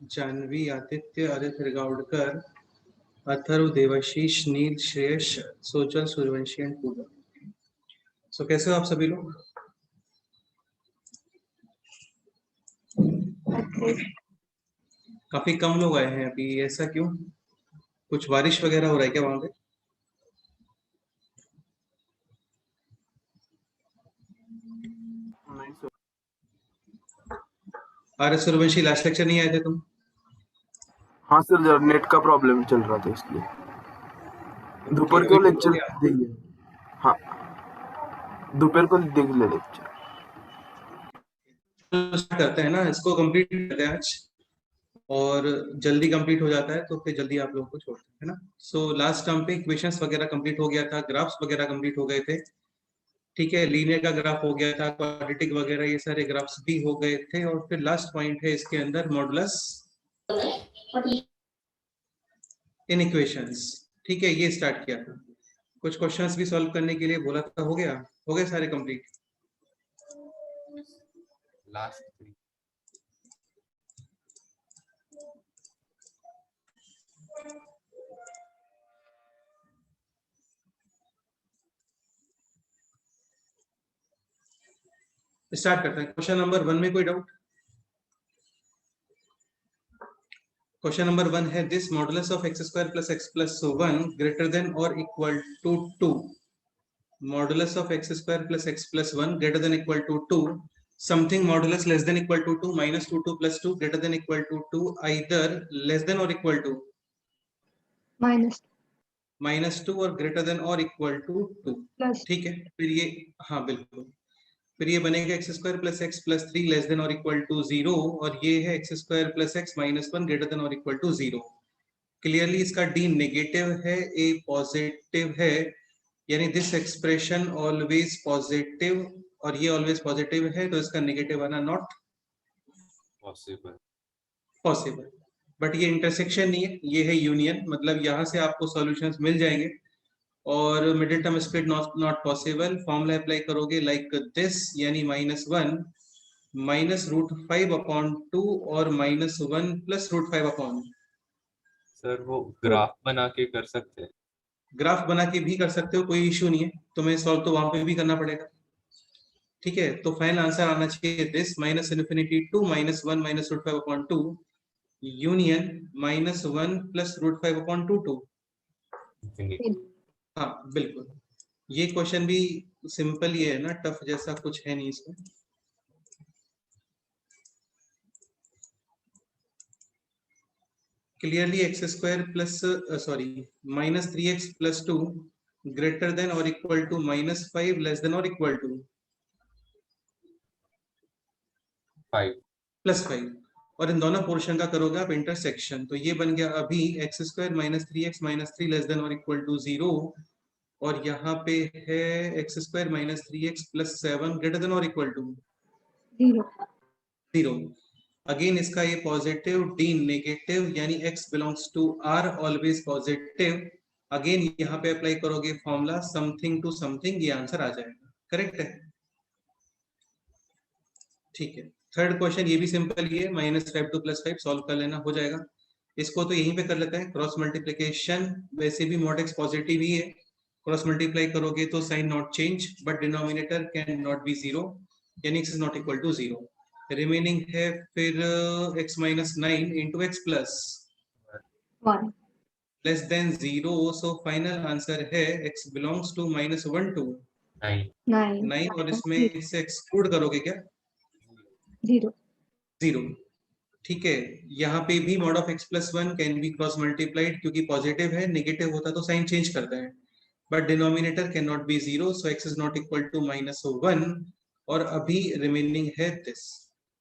जानवी, आदित्य, आदित्य रिगावड़कर, अथर्व, देवाशीष, नील, श्रेयस, सोचल, सूर्यवंशी एंड पूजा। सो कैसे हो आप सभी लोग? काफी कम लोग आए हैं अभी, ऐसा क्यों? कुछ बारिश वगैरह हो रहा है क्या वहां पे? नहीं सर। अरे सूर्यवंशी, लास्ट लेक्चर नहीं आए थे तुम? हाँ सर, जरा नेट का प्रॉब्लम चल रहा था इसलिए दोपहर अभी को ठीक हो लेक्चर गया? देंगे। हाँ, दोपहर को देंगे लेक्चर। तो स्टार्ट करते हैं ना, इसको कंप्लीट करते हैं आज, और जल्दी कंप्लीट हो जाता है तो फिर जल्दी आप लोगों को छोड़ते हैं ना। सो लास्ट टर्म पे इक्वेशंस वगैरह कंप्लीट हो गया था, ग्राफ्स वगैरह कंप्लीट हो गए थे। ठीक है, लीनियर का ग्राफ हो गया था, क्वाड्रेटिक वगैरह ये सारे ग्राफ्स भी हो गए थे। और फिर लास्ट पॉइंट है इसके अंदर मॉडुलस इन इक्वेशंस। ठीक है, ये स्टार्ट किया था। कुछ क्वेश्चंस भी सॉल्व करने के लिए बोला था, हो गए सारे कंप्लीट। लास्ट 3 स्टार्ट करते हैं। क्वेश्चन नंबर 1 में कोई डाउट? क्वेश्चन नंबर 1 है, this modulus of x square plus x plus 1 greater than और equal to 2। Modulus of x square plus x plus 1 greater than equal to 2, something modulus less than equal to 2 minus 2 2 plus 2 greater than equal to 2, either less than और equal to minus 2 और greater than और equal to 2। ठीक है, फिर ये, हाँ बिल्कुल, फिर ये बनेगा x square plus x plus 3 less than और इक्वल टू 0, और ये है x square plus x minus 1 greater than और इक्वल टू 0। क्लियरली इसका डी नेगेटिव है, ए पॉजिटिव है, यानी दिस एक्सप्रेशन ऑलवेज पॉजिटिव, और ये ऑलवेज पॉजिटिव है, तो इसका नेगेटिव आना नॉट पॉसिबल। बट ये इंटरसेक्शन नहीं है, ये है यूनियन, मतलब यहाँ से आपको सॉल्यूशंस मिल जाएंगे। और middle term split not possible. Formula apply करोगे लाइक दिस, यानी -1 माइनस रूट 5 अपॉन 2 और -1 प्लस रूट 5 अपॉन। सर वो ग्राफ बना के कर सकते हैं? ग्राफ बना के भी कर सकते हो, कोई इश्यू नहीं है, तुम्हें सॉल्व तो वहां पे भी करना पड़ेगा। ठीक है, तो फाइनल आंसर आना चाहिए this minus infinity to -1 minus root 5 upon 2 union -1 plus root 5 upon 2 हाँ बिल्कुल। ये क्वेश्चन भी सिंपल ही है ना, टफ जैसा कुछ है नहीं इसमें। Clearly x square plus sorry -3x plus 2 greater than और इक्वल टू -5 लेस देन और इक्वल टू 5 +5, और इन दोनों पोर्शन का करोगे आप इंटरसेक्शन, तो ये बन गया अभी x square -3x -3 less than और इक्वल टू 0, और यहाँ पे है x square -3x plus 7 greater than और इक्वल टू 0। अगेन इसका ये पॉजिटिव, डी नेगेटिव, यानी x belongs to r always positive. Again यहाँ पे अप्लाई करोगे फॉर्मूला समथिंग टू समथिंग, ये आंसर आ जाएगा। करेक्ट है? ठीक है, थर्ड क्वेश्चन ये भी सिंपल ही है, -5 टू +5 सॉल्व कर लेना, हो जाएगा। इसको तो यहीं पे कर लेते हैं, क्रॉस मल्टीप्लीकेशन। वैसे भी mod x पॉजिटिव ही है, क्रॉस मल्टीप्लाई करोगे तो sign not change, but denominator can not be 0, यानी x is not equal to 0। Remaining है फिर x minus 9 into x plus 1 less than 0, so final answer है x belongs to -1 to 9 9, और इसमें से एक्सक्लूड करोगे क्या? 0 0। ठीक है, यहाँ पे भी mod of x plus 1 can be cross multiplied, क्योंकि पॉजिटिव है, नेगेटिव होता तो साइन चेंज करते हैं, but denominator can not be 0, so x is not equal to -1, और अभी रिमेनिंग है दिस।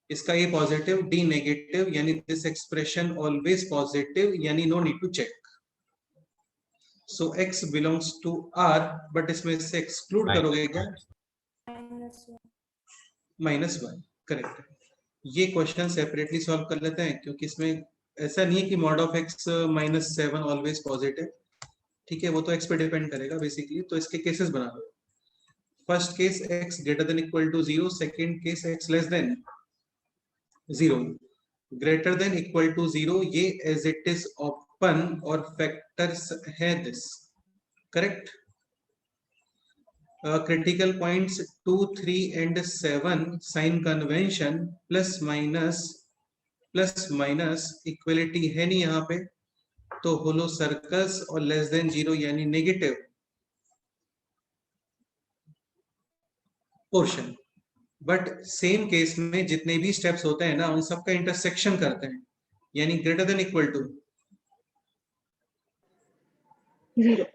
इसका ये पॉजिटिव, डी नेगेटिव, यानी दिस एक्सप्रेशन ऑलवेज पॉजिटिव, यानी no need to check. So x belongs to r, but इसमें से एक्सक्लूड करोगे क्या? -1। करेक्ट है। ये क्वेश्चन सेपरेटली सॉल्व कर लेते हैं, क्योंकि इसमें ऐसा नहीं है कि mod of x -7 always positive. ठीक है, वो तो x पे डिपेंड करेगा बेसिकली, तो इसके केसेस बना लो। First case x greater than equal to 0, second case x less than 0। Greater than equal to 0, ये एज इट इज ओपन और फैक्टर्स है this, correct. Critical points 2, 3 and 7 sign convention plus minus equality है नहीं यहाँ पे, तो hollow circles और less than 0 यानी negative portion. But same case में जितने भी स्टेप्स होते हैं ना, उन सबका इंटरसेक्शन करते हैं, यानी ग्रेटर देन इक्वल टू 0.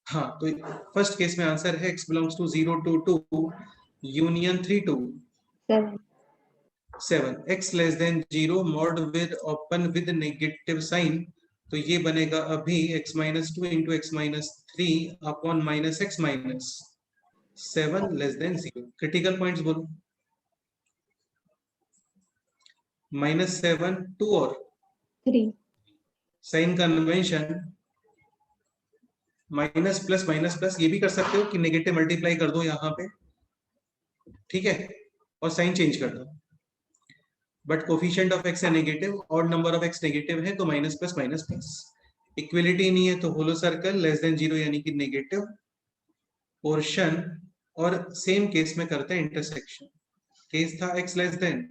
हाँ. तो फर्स्ट केस में आंसर है x belongs to 0 to 2 union 3 to 7. 7. x less than 0 mod with open with negative sign, तो ये बनेगा अभी x minus 2 into x minus 3 upon minus x minus 7 less than 0. Critical points बोलो. -7 2 और 3. Sign convention minus plus minus plus, ये भी कर सकते हो कि नेगेटिव मल्टीप्लाई कर दो यहाँ पे, ठीक है, और साइन चेंज कर दो. बट कोफिशिएंट ऑफ एक्स है नेगेटिव और नंबर ऑफ एक्स नेगेटिव है, तो minus plus minus plus. Equality नहीं है तो होलो सर्कल लेस देन 0 यानी कि नेगेटिव पोर्शन, और सेम केस में करते हैं इंटरसेक्शन. केस था x लेस देन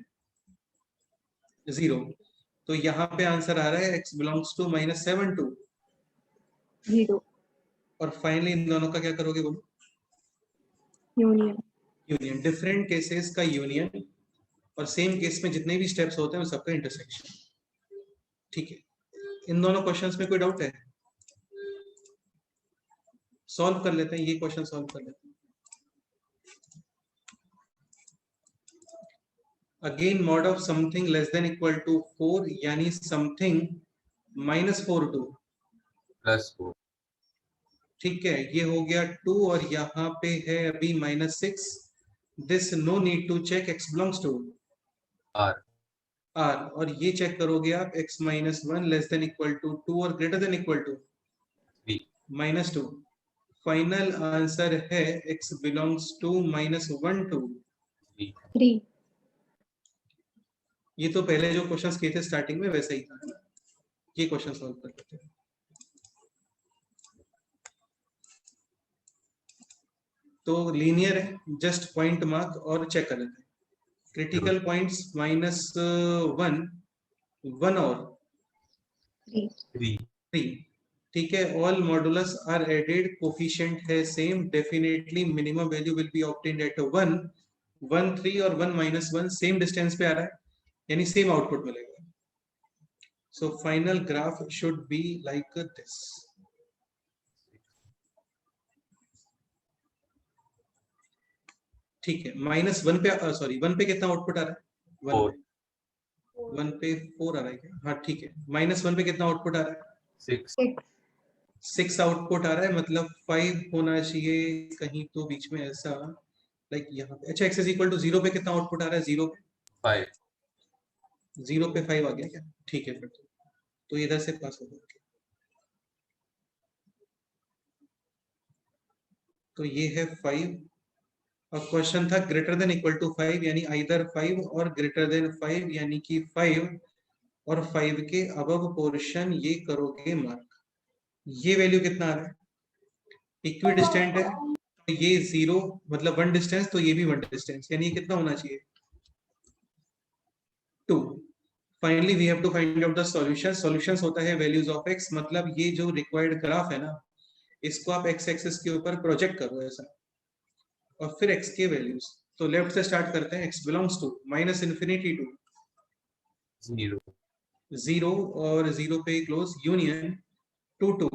0, तो यहाँ पे आंसर आ रहा है x बिलोंग्स टू -7 to 0. और फाइनली इन दोनों का क्या करोगे बोलो. यूनियन. यूनियन, डिफरेंट केसेस का यूनियन, और सेम केस में जितने भी स्टेप्स होते हैं उन सबका इंटरसेक्शन. ठीक है. इन दोनों क्वेश्चंस में कोई डाउट है? सॉल्व कर लेते हैं, ये क्वेश्चन सॉल्व कर लेते हैं. Again mod of something less than equal to 4 यानी समथिंग -4 to +4. ठीक है, ये हो गया 2 और यहाँ पे है अभी -6. This no need to check, x belongs to R. r, और ये चेक करोगे आप x -1 less than equal to 2 और greater than equal to 3. -2. Final answer है x बिलोंग्स टू -1 to 3. 3. ये तो पहले जो क्वेश्चंस किए थे स्टार्टिंग में वैसे ही था. ये क्वेश्चन सॉल्व कर लेते हैं. तो लीनियर है, जस्ट पॉइंट मार्क और चेक कर लेते हैं. क्रिटिकल पॉइंट्स -1 1 और 3. 3. ठीक है. All modulus are added, coefficient है same, definitely minimum value will be obtained at 1 1 3 और 1 -1 सेम डिस्टेंस पे आ रहा है, यानी सेम आउटपुट मिलेगा. So final graph should be like this. ठीक है. -1 पे सॉरी 1 पे कितना आउटपुट आ रहा है? 4. 1 पे 4 आ रहा है क्या? हाँ ठीक है. -1 पे कितना आउटपुट आ रहा है? 6. 6. 6 आउटपुट आ रहा है, मतलब 5 होना चाहिए कहीं तो बीच में ऐसा, लाइक यहाँ पे. अच्छा, x इज इक्वल टू 0 पे कितना आउटपुट आ रहा है? 0 पे 5. 0 पे 5 आ गया क्या? ठीक है, फिर तो इधर से पास हो गया. तो ये है 5 और क्वेश्चन था ग्रेटर देन इक्वल टू 5 यानी आइदर 5 और ग्रेटर देन 5 यानी कि 5 और 5 के अबव पोर्शन ये करोगे मार्क. ये वैल्यू कितना आ रहा है? इक्वी डिस्टेंट है, तो ये 0 मतलब 1 डिस्टेंस, तो ये भी 1 डिस्टेंस, यानी ये कितना होना चाहिए? 2. Finally we have to find out the solution. Solutions होता है वैल्यूज ऑफ x, मतलब ये जो रिक्वायर्ड ग्राफ है ना, इसको आप x एक्सिस के ऊपर प्रोजेक्ट करो ऐसा, और फिर x के वैल्यूज. तो लेफ्ट से स्टार्ट करते हैं. x belongs to -infinity to 0. 0 और 0 पे close union 2 to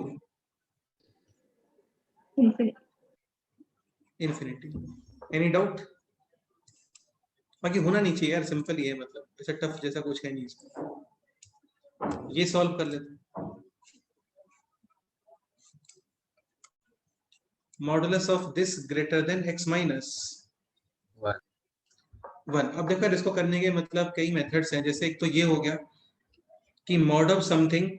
infinity. Any doubt? बाकी होना नहीं चाहिए यार, सिंपल ही है, मतलब ऐसा टफ जैसा कुछ है नहीं इसमें. ये सॉल्व कर लेते हैं. Modulus of this greater then x minus 1. 1. अब देखो इसको करने के मतलब कई मेथड्स हैं. जैसे एक तो ये हो गया कि मॉड ऑफ समथिंग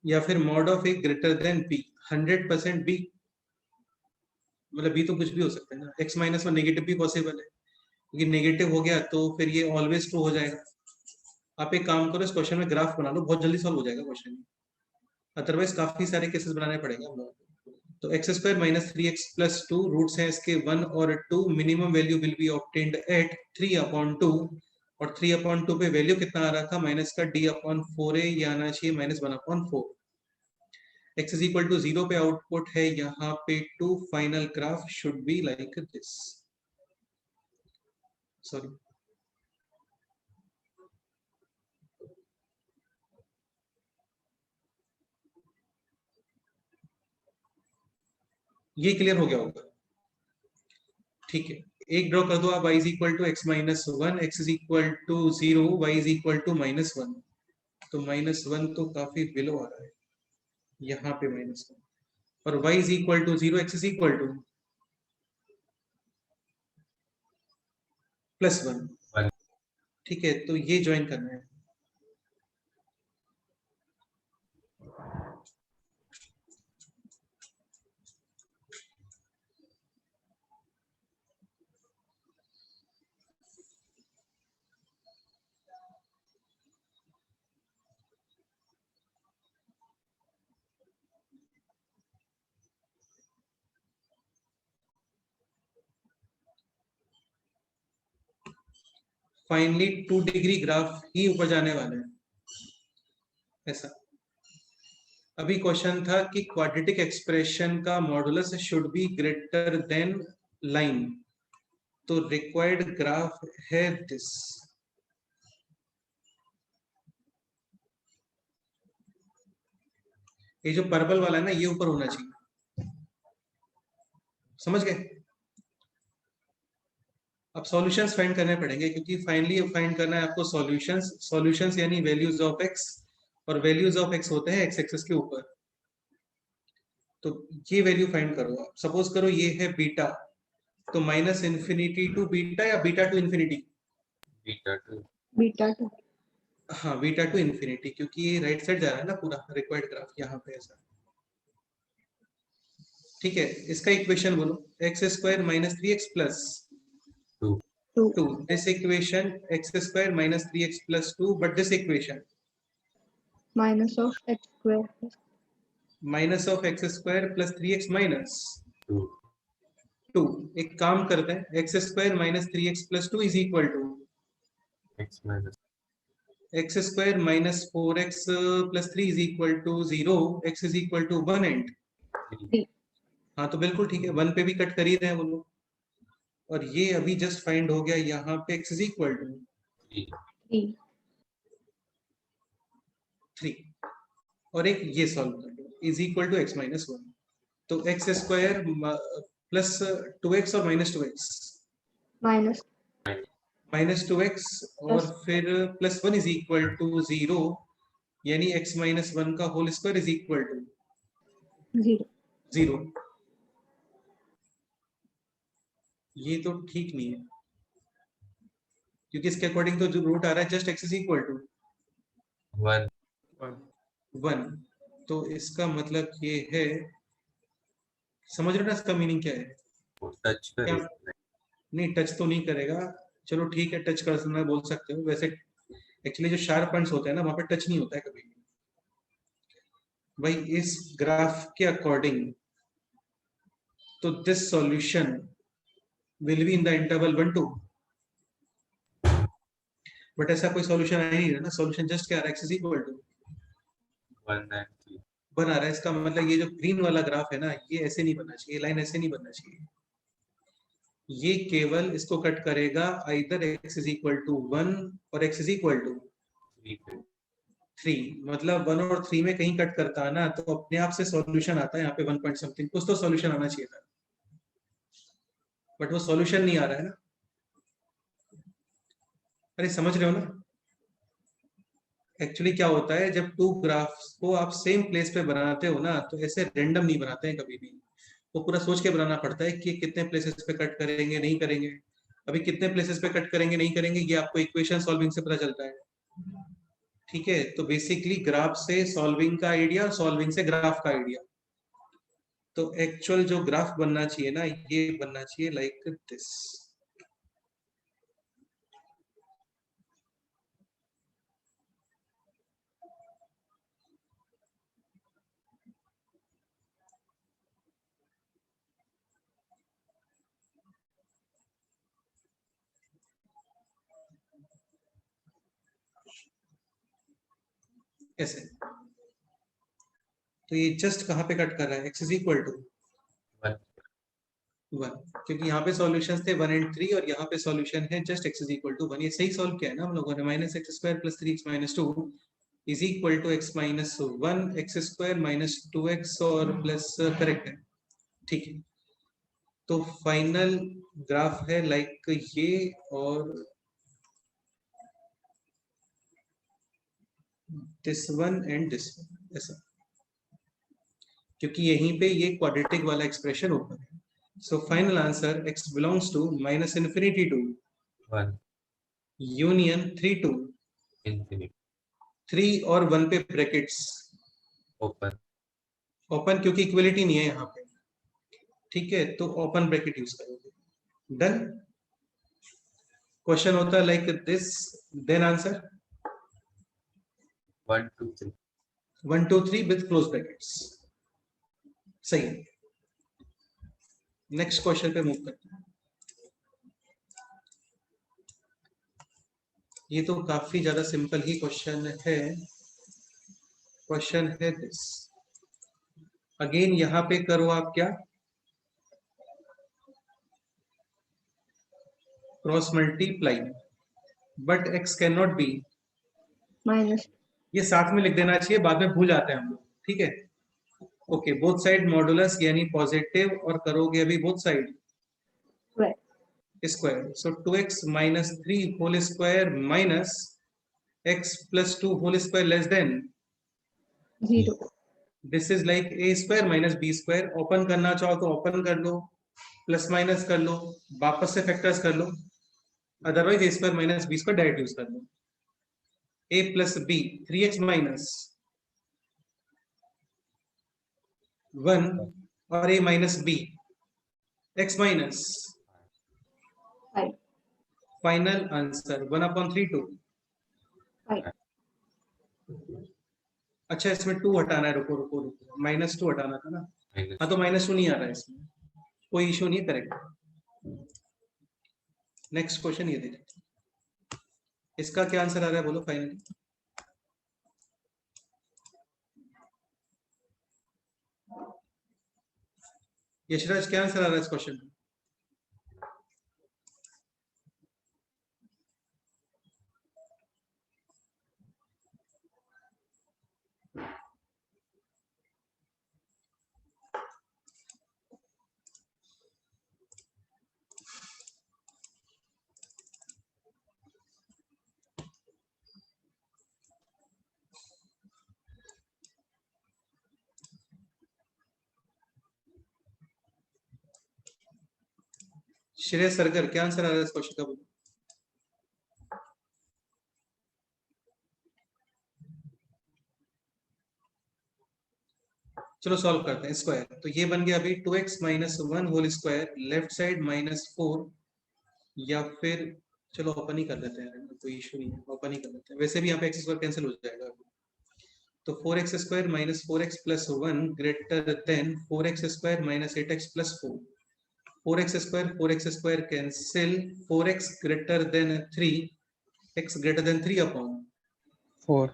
या फिर mod of A greater than b 100% b, मतलब b तो कुछ भी हो सकता है ना. x माइनस 1 नेगेटिव भी पॉसिबल है, क्योंकि नेगेटिव हो गया तो फिर ये ऑलवेज ट्रू हो जाएगा. आप एक काम करो, इस क्वेश्चन में ग्राफ बना लो, बहुत जल्दी सॉल्व हो जाएगा क्वेश्चन, अदरवाइज काफी सारे केसेस बनाने पड़ेंगे हम लोगों को। तो x square minus 3x plus 2, roots हैं इसके 1 और 2, minimum value will be obtained at 3/2, और 3/2 पे वैल्यू कितना आ रहा था माइनस का d/4a, ये आना चाहिए -1/4। x इज इक्वल टू 0 पे आउटपुट है यहाँ पे 2, final graph should be like this. Sorry, ये क्लियर हो गया होगा, ठीक है। एक ड्रॉ कर दो आप, y is equal to x minus 1, x is equal to 0, y is equal to -1। तो -1 तो काफी बिलो आ रहा है यहाँ पे -1, और y is equal to 0, x is equal to +1। ठीक है, तो ये ज्वाइन करना है। फाइनली 2 डिग्री ग्राफ ही ऊपर जाने वाला है, ऐसा। अभी क्वेश्चन था कि क्वाड्रेटिक एक्सप्रेशन का modulus should be greater then line, तो रिक्वायर्ड ग्राफ है दिस। ये जो पर्पल वाला है ना, ये ऊपर होना चाहिए, समझ गए। अब सॉल्यूशंस फाइंड करने पड़ेंगे, क्योंकि फाइनली फाइंड करना है आपको सॉल्यूशंस यानी वैल्यूज ऑफ x, और वैल्यूज ऑफ x होते हैं x एक्सिस के ऊपर। तो ये वैल्यू फाइंड करो आप, सपोज करो ये है बीटा, तो -इन्फिनिटी टू बीटा या बीटा टू इन्फिनिटी? बीटा 2। हाँ, बीटा टू इन्फिनिटी, क्योंकि ये राइट साइड जा रहा है ना पूरा रिक्वायर्ड ग्राफ यहाँ पे ऐसा। ठीक है, इसका इक्वेशन बोलो, x square minus 3x plus 2, this equation x square minus 3x plus 2, but this equation minus of x square minus of x square plus 3x minus 2। एक काम करते हैं, x square minus 3x plus 2 is equal to x square minus 4x plus 3 is equal to 0, x is equal to 1 and. हाँ तो बिल्कुल ठीक है, 1 पे भी कट कर ही रहे हैं वो लोग, और ये अभी जस्ट फाइंड हो गया यहाँ पे x इज इक्वल टू 3, और एक ये सॉल्व कर लो, is equal to x minus 1। तो एक्स स्क्वायर प्लस 2x और माइनस 2x, माइनस 2x और फिर प्लस 1 इज इक्वल टू 0, यानी x माइनस 1 का whole square is equal to 0। ये तो ठीक नहीं है, क्योंकि इसके अकॉर्डिंग तो जो रूट आ रहा है just x is equal to 1। तो इसका मतलब ये है, समझ रहे हो ना इसका मीनिंग क्या है? टच क्या? नहीं, टच तो नहीं करेगा, चलो ठीक है, टच कर सकना बोल सकते हो। वैसे एक्चुअली जो शार्प पॉइंट्स होते हैं ना, वहां पे टच नहीं होता है कभी भी। भाई इस ग्राफ के अकॉर्डिंग तो this solution will be in the interval 1-2, but ऐसा कोई सॉल्यूशन आ नहीं रहा ना, सॉल्यूशन जस्ट क्या आ रहा है, x इज इक्वल टू 1 आ रहा है। इसका मतलब ये जो ग्रीन वाला ग्राफ है ना, ये ऐसे नहीं बनना चाहिए, लाइन ऐसे नहीं बनना चाहिए, ये केवल इसको कट करेगा either x is equal to 1 और x इज इक्वल टू 3, मतलब 1 और 3 में कहीं कट करता है ना, तो अपने आप से सॉल्यूशन आता है यहाँ पे 1 पॉइंट समथिंग, कुछ तो सॉल्यूशन आना चाहिए था, बट वो सॉल्यूशन नहीं आ रहा है ना। अरे समझ रहे हो ना, एक्चुअली क्या होता है जब टू ग्राफ्स को आप सेम प्लेस पे बनाते हो ना, तो ऐसे रैंडम नहीं बनाते हैं कभी भी, वो पूरा सोच के बनाना पड़ता है कि कितने प्लेसेस पे कट करेंगे नहीं करेंगे। अभी कितने प्लेसेस पे कट करेंगे नहीं करेंगे ये आपको इक्वेशन सॉल्विंग से पता चलता है, ठीक है। तो बेसिकली ग्राफ से सॉल्विंग का आइडिया, सॉल्विंग से ग्राफ का आइडिया। तो एक्चुअल जो ग्राफ बनना चाहिए ना, ये बनना चाहिए लाइक दिस। कैसे? तो ये जस्ट कहाँ पे कट कर रहा है? x इज इक्वल टू 1, क्योंकि यहाँ पे सॉल्यूशंस थे 1 and 3 और यहाँ पे सॉल्यूशन है just x is equal to 1। ये सही सॉल्व किया है ना हम लोगों ने। Minus x square plus 3x minus 2 is equal to x minus 1 x square minus 2x और प्लस, करेक्ट है, ठीक है। तो फाइनल ग्राफ है लाइक ये और this one and this one, ऐसा, क्योंकि यहीं पे ये क्वाड्रेटिक वाला एक्सप्रेशन ऊपर है। So final answer x belongs to minus infinity to 1 union 3 to infinity 3 और 1 पे ब्रैकेट्स open ओपन, क्योंकि इक्वलिटी नहीं है यहाँ पे, ठीक है, तो ओपन ब्रैकेट यूज करोगे। डन। क्वेश्चन होता है like this, then answer 1 2 3 1 2 3 with close brackets. सही। नेक्स्ट क्वेश्चन पे मूव करते हैं। ये तो काफी ज्यादा सिंपल ही क्वेश्चन है। क्वेश्चन है दिस, अगेन यहाँ पे करो आप क्या, cross multiply, but x can not B, minus ये साथ में लिख देना चाहिए, बाद में भूल जाते हैं हम लोग, ठीक है। ओके, बोथ साइड मॉडुलस यानी पॉजिटिव, और करोगे अभी both side square. So 2x minus 3 whole square minus x plus 2 whole square less than 0। This is like a square minus b square. Open करना चाहो तो ओपन कर लो, प्लस माइनस कर लो, वापस से फैक्टर्स कर लो, otherwise a square minus b square direct use कर लो। a plus b 3x minus 1 और a minus b x minus 5 final answer 1/3 2। 5 अच्छा, इसमें 2 हटाना है, रुको रुको रुको, माइनस 2 हटाना था ना। minus हाँ, तो माइनस 2 नहीं आ रहा है इसमें, कोई इशू नहीं, करेक्ट। नेक्स्ट क्वेश्चन ये देखिए, इसका क्या आंसर आ रहा है बोलो फाइनली। यशराज, क्या आंसर आ रहा है इस क्वेश्चन में? श्रेयस सरगर, क्या आंसर आ रहा है इस क्वेश्चन का बोलो। चलो सॉल्व करते हैं। स्क्वायर तो ये बन गया अभी 2x minus 1 whole square, left side minus 4, या फिर चलो ओपन ही कर लेते हैं, कोई इशू नहीं है, ओपन ही कर लेते हैं, वैसे भी यहाँ पे x स्क्वायर कैंसिल हो जाएगा। तो 4x square minus 4x plus 1 greater than 4x square minus 8x plus 4। 4x square cancel, 4x greater than 3, x greater than 3 upon 4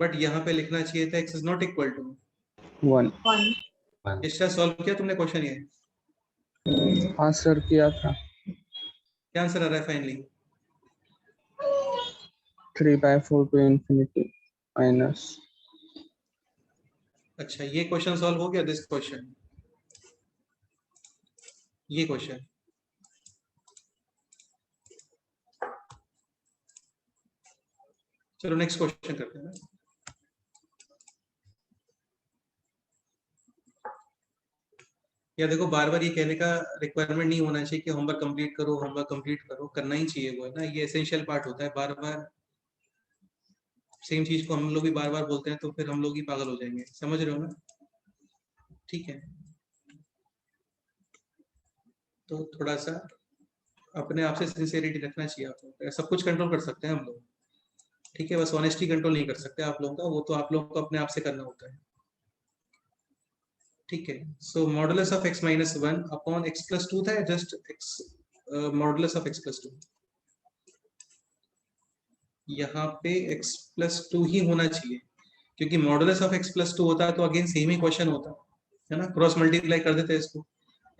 but यहाँ पे लिखना चाहिए था x is not equal to 1। 1 इसका solve किया तुमने क्वेश्चन? ये हाँ सर किया था। क्या आंसर आ रहा है फाइनली? 3/4 to infinity minus अच्छा, ये क्वेश्चन सॉल्व हो गया, दिस क्वेश्चन, ये क्वेश्चन। चलो नेक्स्ट क्वेश्चन करते हैं ना। या देखो, बार बार ये कहने का रिक्वायरमेंट नहीं होना चाहिए कि होमवर्क कंप्लीट करो, होमवर्क कंप्लीट करो, करना ही चाहिए, वो है ना, ये एसेंशियल पार्ट होता है। बार बार सेम चीज को हम लोग भी बार बार बोलते हैं तो फिर हम लोग ही पागल हो जाएंगे, समझ रहे हो ना, ठीक है। तो थोड़ा सा अपने आप से सिंसियरिटी रखना चाहिए आप लोग, सब कुछ कंट्रोल कर सकते हैं हम लोग, ठीक है, बस ऑनेस्टी कंट्रोल नहीं कर सकते आप लोगों का, वो तो आप लोगों को अपने आप से करना होता है, ठीक है। So modulus of x minus 1 upon x plus 2 था, just x modulus of x plus 2, यहाँ पे x प्लस 2 ही होना चाहिए, क्योंकि मॉडुलस ऑफ x प्लस 2 होता है तो अगेन सेम ही क्वेश्चन होता है ना, क्रॉस मल्टीप्लाई कर देते हैं इसको,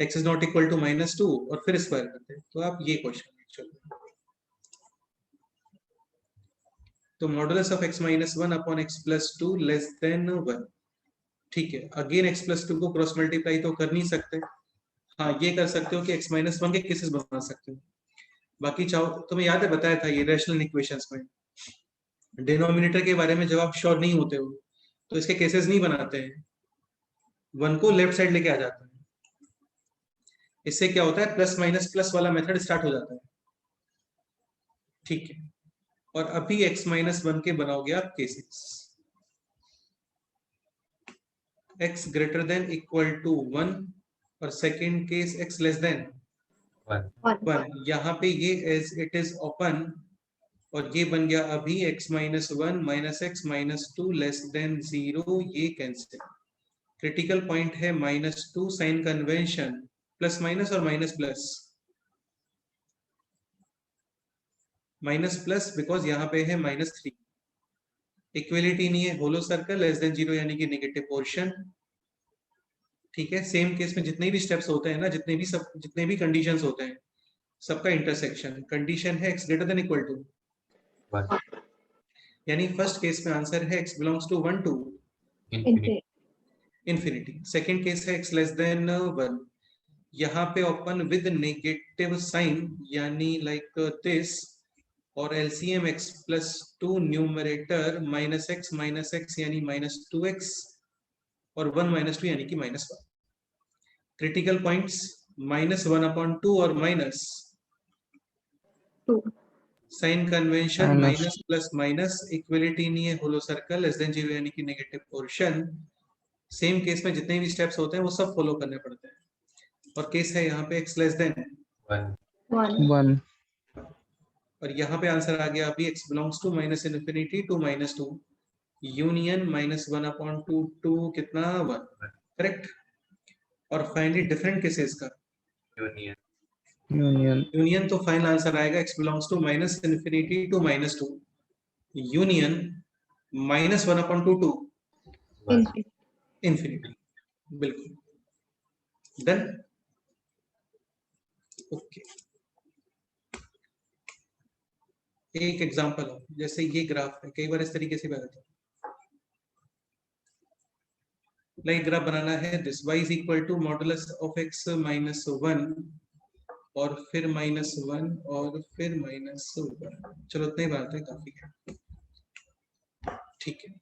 x is not equal to -2 और फिर स्क्वायर करते हैं, तो आप ये क्वेश्चन चलो। तो modulus of x minus 1 upon x plus 2 less than 1, ठीक है। अगेन x प्लस 2 को क्रॉस मल्टीप्लाई तो कर नहीं सकते, हाँ ये कर सकते हो कि x माइनस 1 के केसेस बना सकते हो, बाकी चाहो तुम्हें याद है बताया था ये रैशनल इक्वेशंस में, डिनोमिनेटर के बारे में जब आप श्योर नहीं होते हो तो इसके केसेस नहीं बनाते हैं, 1 को लेफ्ट साइड लेके आ जाते हैं, इससे क्या होता है प्लस माइनस प्लस वाला मेथड स्टार्ट हो जाता है, ठीक है। और अभी x माइनस 1 के बनाओगे आप cases, x greater than equal to 1 और second case x less than 1, यहाँ पे ये एज इट इज ओपन और ये बन गया अभी x minus 1 minus x minus 2 less than 0, ये कैंसिल। क्रिटिकल पॉइंट है -2, साइन कन्वेंशन प्लस माइनस और minus plus, minus plus because यहाँ पे है -3, इक्वलिटी नहीं है, होलो सर्कल लेस देन 0 यानी कि नेगेटिव पोर्शन, ठीक है। सेम केस में जितने भी स्टेप्स होते हैं ना, जितने भी कंडीशंस होते हैं सबका इंटरसेक्शन, कंडीशन है x greater than equal to 1 यानी फर्स्ट केस में आंसर है x belongs to 1 to infinity, second case है x लेस देन 1, यहाँ पे ओपन विद नेगेटिव साइन यानी लाइक दिस, और LCM x plus 2 numerator -x यानी -2x और 1 -2 यानी कि -1, क्रिटिकल पॉइंट्स -1/2 और -2, sign convention minus plus minus, equality नहीं है, होलो सर्कल लेस देन 0 यानी कि नेगेटिव पोर्शन, सेम केस में जितने भी स्टेप्स होते हैं वो सब फॉलो करने पड़ते हैं, और केस है यहाँ पे x लेस देन 1 और यहाँ पे आंसर आ गया अभी x belongs to -infinity to -2 union -1/2 to कितना 1, करेक्ट। और फाइनली डिफरेंट केसेस का यूनियन तो फाइनल आंसर आएगा x belongs to -infinity to -2 union -1/2 to infinity, बिल्कुल डन, ओके। एक एग्जांपल हो, जैसे ये ग्राफ है, कई बार इस तरीके से बनाते हैं, लाइक ग्राफ बनाना है, this y is equal to modulus of x minus 1 और फिर -1 और फिर -1, चलो इतना ही बनाते हैं, काफी है, ठीक है।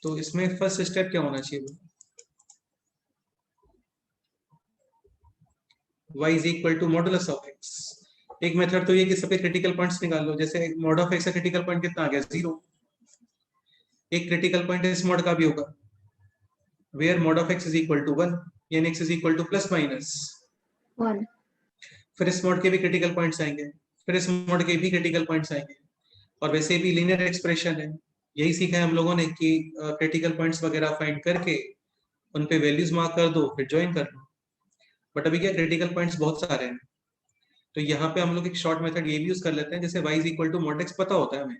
तो इसमें फर्स्ट स्टेप क्या होना चाहिए, y is equal to modulus of x, एक मेथड तो ये कि सबके क्रिटिकल पॉइंट्स निकाल लो, जैसे मॉड ऑफ x का क्रिटिकल पॉइंट कितना आ गया 0, एक क्रिटिकल पॉइंट इस मॉड का भी होगा, where mod of x is equal to 1 यानी x is equal to plus minus 1, फिर इस मॉड के भी क्रिटिकल पॉइंट्स आएंगे, फिर इस मॉड के भी क्रिटिकल पॉइंट्स आएंगे, और वैसे भी लीनियर एक्सप्रेशन है, यही सीखा है हम लोगों ने कि क्रिटिकल पॉइंट्स वगैरह फाइंड करके उन पे वैल्यूज मार्क कर दो फिर ज्वाइन कर लो, बट अभी क्या क्रिटिकल पॉइंट्स बहुत सारे हैं, तो यहाँ पे हम लोग एक शॉर्ट मेथड ये भी यूज कर लेते हैं, जैसे y is equal to mod x पता होता है हमें,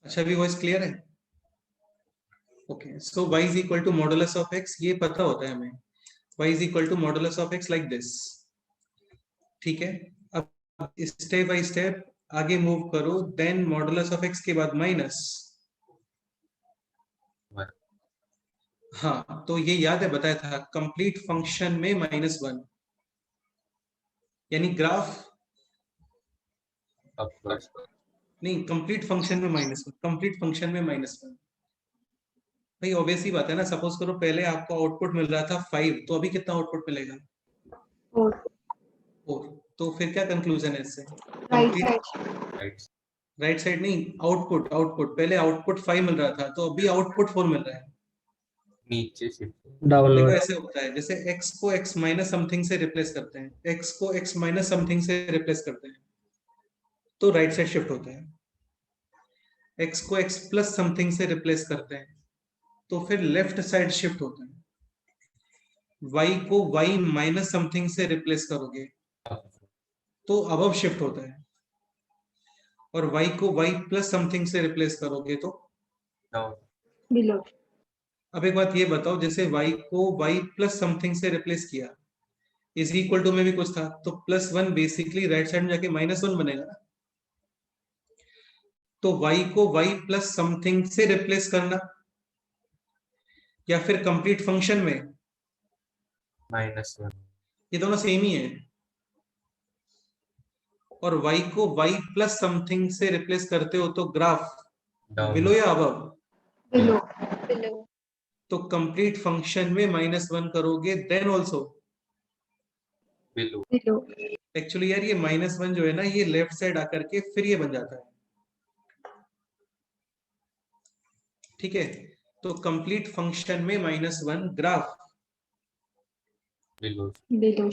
अच्छा अभी वॉइस क्लियर है, okay. So y is equal to modulus of x, ये पता होता है हमें, y is equal to modulus of x like this, ठीक है। अब स्टेप बाय स्टेप आगे मूव करो, देन मॉडुलस ऑफ x के बाद माइनस, हाँ तो ये याद है बताया था, कंप्लीट फंक्शन में -1 यानी ग्राफ नहीं, कंप्लीट फंक्शन में -1, कंप्लीट फंक्शन में -1, भाई ऑब्वियस ही बात है ना, सपोज करो पहले आपको आउटपुट मिल रहा था 5, तो अभी कितना आउटपुट मिलेगा 4, तो फिर क्या कंक्लूजन है इससे, राइट साइड नहीं, आउटपुट पहले आउटपुट 5 मिल रहा था तो अभी आउटपुट 4 मिल रहा है, नीचे शिफ्ट देखो डाउनवर्ड ऐसे होता है, जैसे x को x माइनस समथिंग से रिप्लेस करते हैं, x को x माइनस समथिंग से रिप्लेस करते हैं तो राइट साइड शिफ्ट होता है, x को x प्लस समथिंग से रिप्लेस करते हैं तो फिर लेफ्ट साइड शिफ्ट होता है, y को y माइनस समथिंग से रिप्लेस करोगे तो अबव शिफ्ट होता है, और y को y प्लस समथिंग से रिप्लेस करोगे तो डाउन Below. अब एक बात ये बताओ, जैसे y को y प्लस समथिंग से रिप्लेस किया, इज इक्वल टू में भी कुछ था तो plus one basically right side में जाके माइनस वन बनेगा ना, तो y को y प्लस समथिंग से रिप्लेस करना या फिर कंप्लीट फंक्शन में, -1 ये दोनों सेम ही है, और y को y प्लस समथिंग से रिप्लेस करते हो तो ग्राफ डाउन बिलो या अबव, Below. below, तो कंप्लीट फंक्शन में -1 करोगे then also, below Below. Actually यार ये -1 जो है ना ये लेफ्ट साइड आकर के फिर ये बन जाता है, ठीक है, तो कंप्लीट फंक्शन में -1 graph below Below.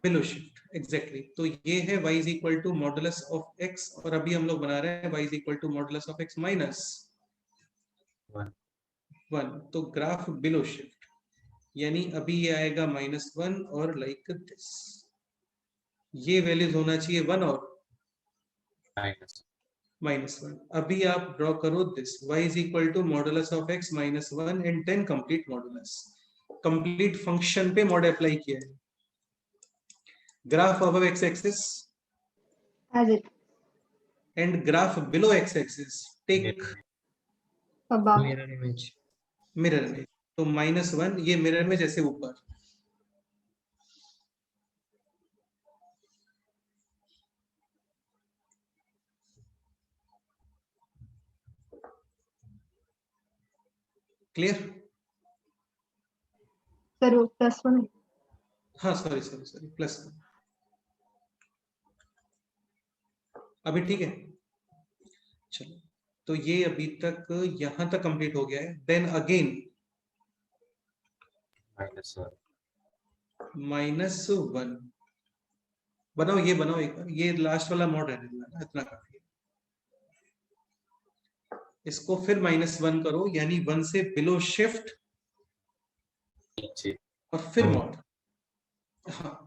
Below shift exactly. तो ये है y is equal to modulus of x, और अभी हम लोग बना रहे हैं y is equal to modulus of x minus 1, तो ग्राफ बिलो शिफ्ट, यानी अभी ये आएगा -1 और लाइक दिस, ये वैल्यूज होना चाहिए 1 और -1 -1। अभी आप ड्रॉ करो this y is equal to modulus of x -1 and 10 complete modulus, complete function पे मॉड अप्लाई किया है, graph above x axis As it. And graph below x axis take Above. Mirror image mirror में, तो -1 ये mirror में जैसे ऊपर, clear? Sir, वो +1 है. हाँ सॉरी सॉरी सॉरी +1, अभी ठीक है, चलो, तो ये अभी तक यहां तक कंप्लीट हो गया है, देन अगेन -1 बनाओ, ये बनाओ एक बार, ये लास्ट वाला मॉड रहने देना, इतना काफी है, इसको फिर -1 करो, यानी 1 से बिलो शिफ्ट नीचे और फिर मॉड, हाँ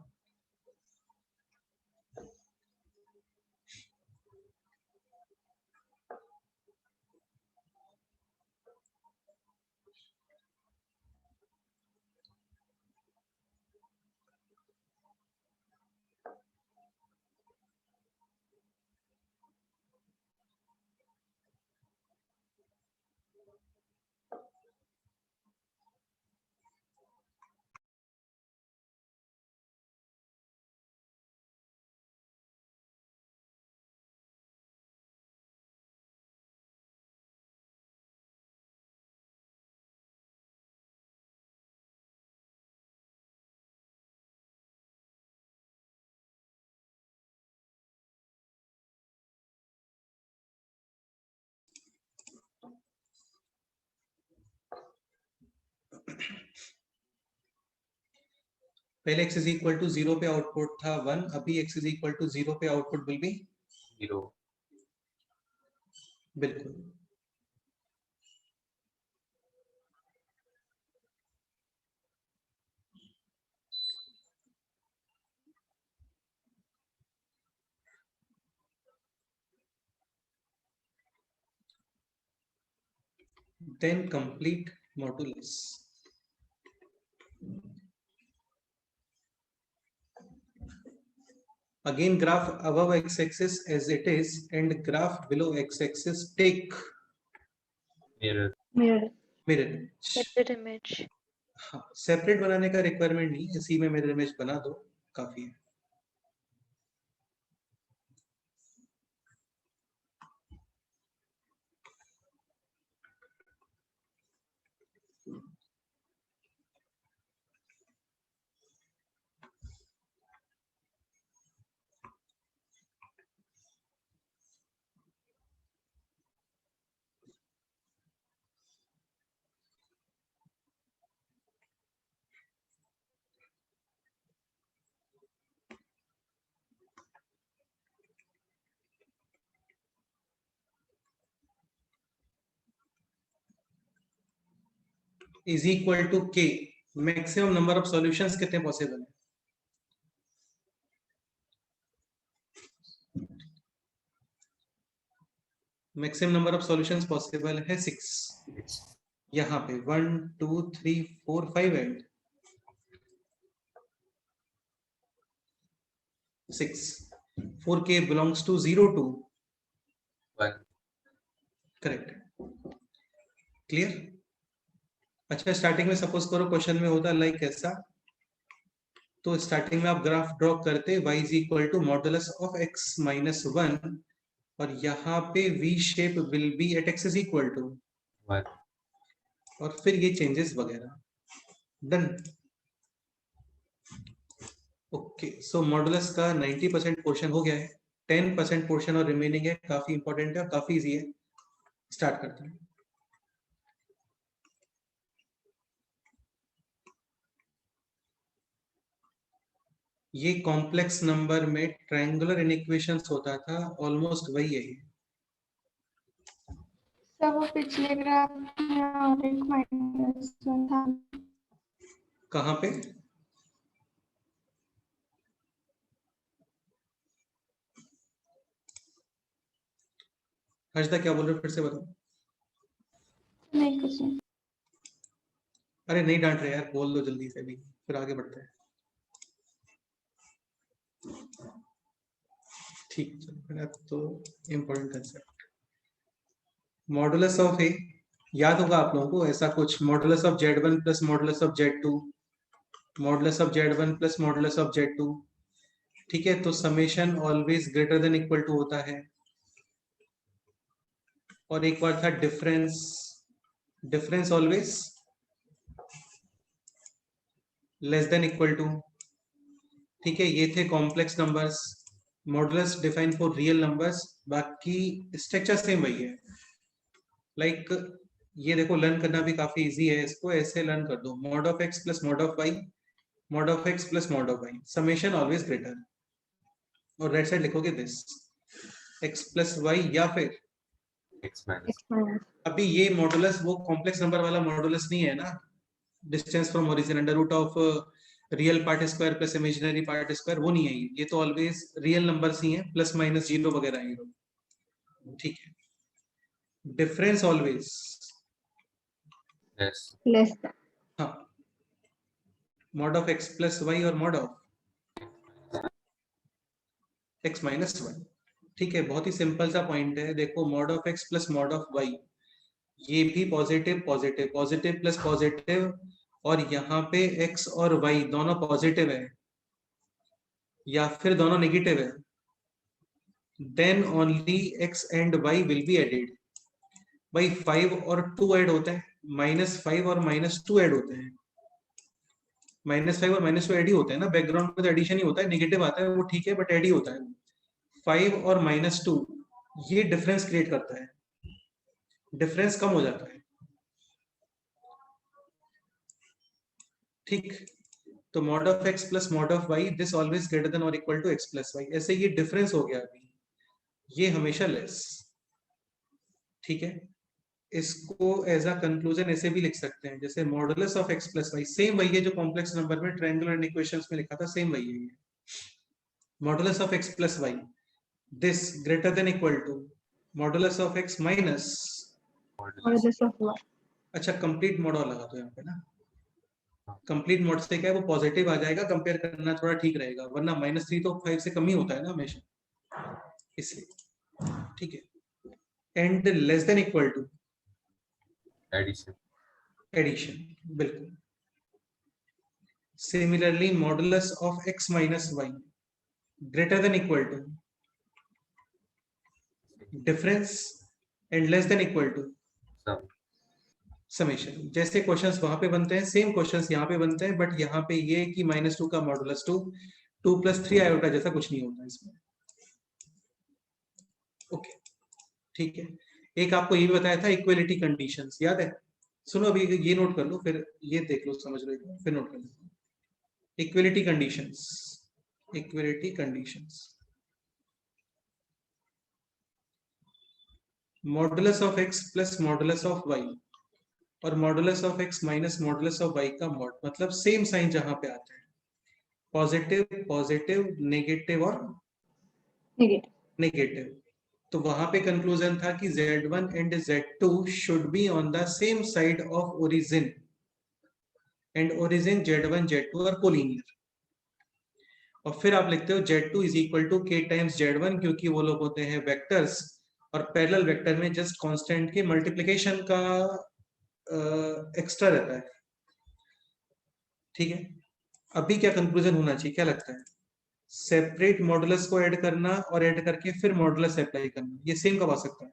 पहले x इज इक्वल टू 0 पे आउटपुट था 1, अभी x इज इक्वल टू 0 पे आउटपुट विल बी 0 बिल्कुल, then complete modulus, again graph above x-axis as it is and graph below x-axis take mirror Mirror. mirror image। mirror image, हाँ, separate बनाने का requirement नहीं, इसी में मिरर इमेज बना दो, काफी है। Is equal to k, maximum number of solutions कितने पॉसिबल है? Maximum number of solutions possible है 6। यहाँ पे 1 2 3 4 5 and 6। 4k belongs to 0 to 1. Correct, clear? अच्छा, स्टार्टिंग में सपोज करो क्वेश्चन में होता लाइक ऐसा, तो स्टार्टिंग में आप ग्राफ ड्रॉ करते y is equal to modulus of x minus 1, और यहाँ पे v shape will be at x is equal to 1. और फिर ये चेंजेस वगैरह। डन। ओके, सो मॉडुलस का 90% पोर्शन हो गया है, 10% पोर्शन और रिमेनिंग है, काफी इंपॉर्टेंट है और काफी इजी है। स्टार्ट करते हैं। ये कॉम्प्लेक्स नंबर में ट्रायंगुलर इनइक्वेशंस होता था, ऑलमोस्ट वही है ये। सर वो पिछले ग्राफ में और एक -1 था। कहाँ पे? हर्षदा क्या बोल रहे हो, फिर से बताओ। नहीं, कुछ नहीं। अरे नहीं डांट रहे यार, बोल दो जल्दी से भी, फिर आगे बढ़ते हैं। ठीक, चलो तो important concept modulus of a याद होगा आप लोगों को, ऐसा कुछ modulus of z1 plus modulus of z2, modulus of z1 plus modulus of z2। ठीक है, तो summation always greater than equal to होता है, और एक बार था difference, difference always less than equal to. ठीक है, ये थे complex numbers, modulus define for real numbers, बाकी स्ट्रक्चर सेम वही है। लाइक ये देखो, लर्न करना भी काफी इजी है, इसको ऐसे लर्न कर दो, mod of x plus mod of y, mod of x plus mod of y, summation always greater, और राइट साइड लिखोगे दिस एक्स प्लस वाई या फिर X minus. X minus। अभी ये मॉडुलस वो कॉम्प्लेक्स नंबर वाला मॉडुलस नहीं है ना, distance from origin under root of real part square plus imaginary part square, वो नहीं है ये तो ऑलवेज रियल नंबर्स ही हैं, प्लस माइनस जीरो वगैरह है। ठीक है, difference always Yes. Less than. हाँ, mod of x plus y और mod of x minus y. ठीक है, बहुत ही सिंपल सा पॉइंट है, देखो mod of x plus mod of y, ये भी positive positive positive plus positive, और यहाँ पे x और y दोनों पॉजिटिव है या फिर दोनों नेगेटिव है, then only x and y will be added. भाई 5 और 2 ऐड होते हैं, -5 और -2 ऐड होते हैं, -5 और -2 ऐड ही होते हैं ना, बैकग्राउंड में तो एडिशन ही होता है, नेगेटिव आता है वो ठीक है, बट ऐड ही होता है। 5 और -2 ये डिफरेंस क्रिएट करता है, डिफरेंस कम हो जाता है। ठीक, तो mod of x plus mod of y this always greater than और equal to x plus y, ऐसे ये डिफरेंस हो गया अभी, ये हमेशा लेस। ठीक है, इसको एज अ कंक्लूजन ऐसे भी लिख सकते हैं, जैसे modulus of x plus y, same वही है जो कॉम्प्लेक्स नंबर में ट्रायंगुलर इक्वेशंस में लिखा था, सेम वही है। Modulus of x plus y this greater than equal to modulus of x minus modulus of y। अच्छा, कंप्लीट मॉड और लगा दो यहाँ पे ना, कंप्लीट मोड से क्या है वो पॉजिटिव आ जाएगा, कंपेयर करना थोड़ा ठीक रहेगा, वरना -3 तो 5 से कम ही होता है ना हमेशा, इसलिए। ठीक है, and less than equal to Addition. Addition, बिल्कुल। Similarly modulus of x minus y greater than equal to difference and less than equal to Sum. Summation. जैसे क्वेश्चंस वहां पे बनते हैं, सेम क्वेश्चंस यहाँ पे बनते हैं, बट यहाँ पे ये कि -2 का मॉडुलस 2 2 + 3 आयोटा जैसा कुछ नहीं होता इसमें। ओके, ठीक है, एक आपको ये भी बताया था इक्वलिटी कंडीशंस, याद है? सुनो अभी ये नोट कर लो, फिर ये देख लो, समझ लो, फिर नोट कर लो। Equality conditions, equality conditions, modulus of x plus modulus of y और modulus of x minus modulus of y का मॉड, मतलब सेम साइन जहां पे आता है, पॉजिटिव पॉजिटिव नेगेटिव और नेगेटिव। नेगेटिव, तो वहां पे कंक्लूजन था कि Z1 and Z2 should be on the same side of origin, and origin Z1 Z2 are collinear. और फिर आप लिखते हो Z2 is equal to k times Z1, क्योंकि वो लोग होते हैं वेक्टर्स, और पैरेलल वेक्टर में जस्ट कांस्टेंट के मल्टीप्लिकेशन का एक्स्ट्रा रहता है। ठीक है, अभी क्या कंक्लूजन होना चाहिए, क्या लगता है? सेपरेट मॉडुलस को ऐड करना और ऐड करके फिर मॉडुलस अप्लाई करना, ये सेम कब आ सकता है?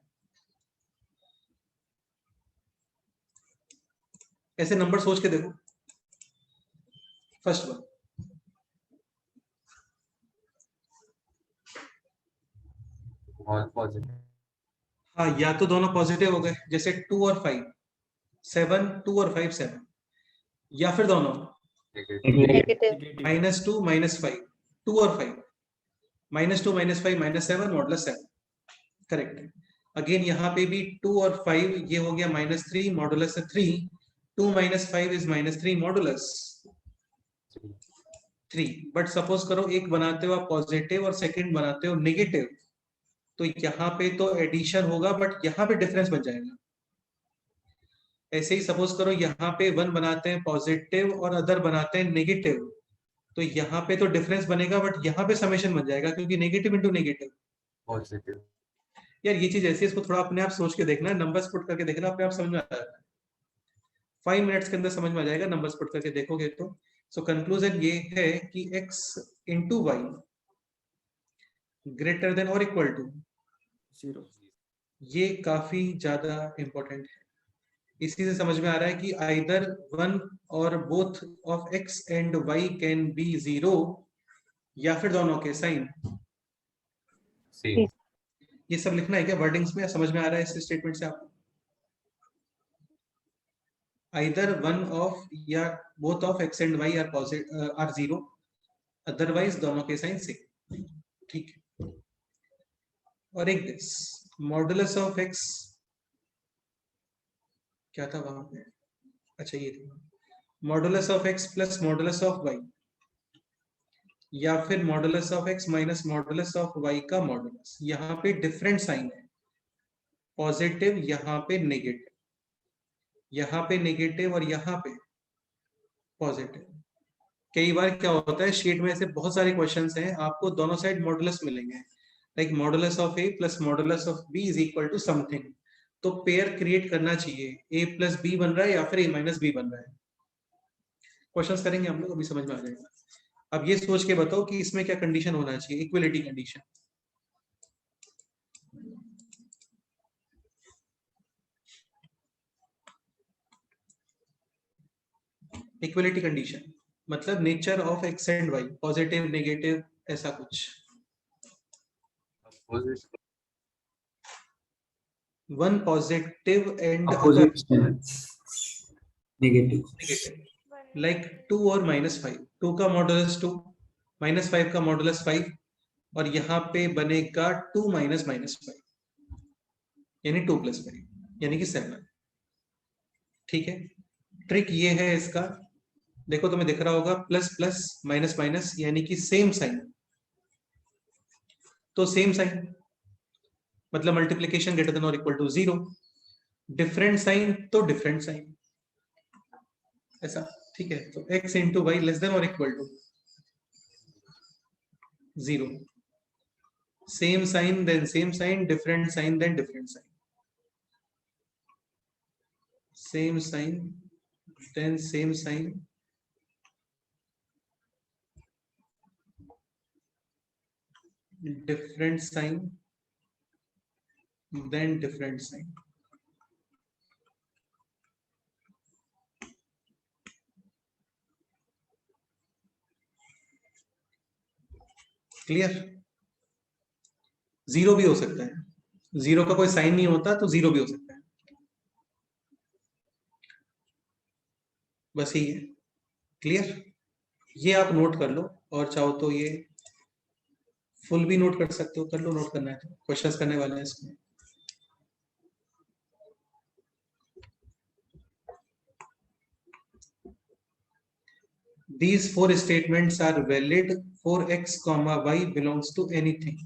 ऐसे नंबर सोच के देखो। First one, all positive. हाँ, या तो दोनों पॉजिटिव हो गए, जैसे 2 और 5 7, 2 और 5 7, या फिर दोनों नेगेटिव। -2 -5 2 और 5 -2 -5 -7 मॉडुलस 7, करेक्ट है। अगेन यहाँ पे भी 2 और 5, ये हो गया -3 modulus 3, 2 - 5 is -3 modulus 3। But suppose करो एक बनाते हो आप पॉजिटिव और सेकंड बनाते हो नेगेटिव, तो यहाँ पे तो एडिशन होगा बट यहाँ पे डिफरेंस बन जाएगा। ऐसे ही सपोज करो यहाँ पे 1 बनाते हैं पॉजिटिव और अदर बनाते हैं नेगेटिव, तो यहाँ पे तो डिफरेंस बनेगा बट यहाँ पे समेशन बन जाएगा, क्योंकि नेगेटिव इंटू नेगेटिव। पॉजिटिव। यार ये चीज ऐसी है, इसको थोड़ा अपने आप सोच के देखना, नंबर्स पुट करके देखना, अपने आप समझ में आ जाएगा। 5 मिनट्स के अंदर समझ में आ जाएगा, नंबर्स पुट करके देखोगे तो। सो कंक्लूजन ये है कि x into y greater than और इक्वल टू 0, ये काफी ज्यादा इंपॉर्टेंट है। इसी से समझ में आ रहा है कि आइदर 1 और both of x and y can be 0, या फिर दोनों के साइन सेम। ये सब लिखना है क्या वर्डिंग्स में? समझ में आ रहा है इस स्टेटमेंट से आपको? आइदर 1 ऑफ या both of x and y are positive or 0, otherwise दोनों के साइन सेम। ठीक है, और एक दिस मॉडुलस ऑफ x क्या था वहां पे? अच्छा ये था modulus of x plus modulus of y, या फिर modulus of x minus modulus of y का मॉडुलस। यहाँ पे डिफरेंट साइन है, पॉजिटिव यहाँ पे नेगेटिव, यहाँ पे नेगेटिव और यहाँ पे पॉजिटिव। कई बार क्या होता है शीट में ऐसे बहुत सारे क्वेश्चंस हैं, आपको दोनों साइड मॉडुलस मिलेंगे, like modulus of a plus modulus of b is equal to something, तो पेयर क्रिएट करना चाहिए, a प्लस b बन रहा है या फिर a माइनस b बन रहा है। क्वेश्चंस करेंगे हम लोग, अभी समझ में आ जाएगा। अब ये सोच के बताओ कि इसमें क्या कंडीशन होना चाहिए, इक्वलिटी कंडीशन। इक्वलिटी कंडीशन मतलब nature of x and y, positive negative ऐसा कुछ। One positive and negative, like 2 और -5, 2 का मॉडुलस 2, -5 का मॉडुलस 5, और यहाँ पे बनेगा 2 माइनस -5 यानी 2 + 5 यानी कि 7। ठीक है, ट्रिक ये है इसका, देखो तुम्हें दिख रहा होगा प्लस प्लस माइनस माइनस यानी कि सेम साइन, तो सेम साइन मतलब मल्टीप्लिकेशन ग्रेटर देन और इक्वल टू 0, डिफरेंट साइन तो डिफरेंट साइन, ऐसा। ठीक है, तो x into y less than और equal to 0, same sign then same sign, different sign then different sign, same sign then same sign, different sign then different sign। Clear? 0 भी हो सकता है, 0 का कोई साइन नहीं होता तो 0 भी हो सकता है, बस यही है। क्लियर? ये आप नोट कर लो, और चाहो तो ये फुल भी नोट कर सकते हो, कर लो, नोट करना है तो क्वेश्चंस करने वाले हैं इसमें। these four statements are valid for x comma y belongs to anything.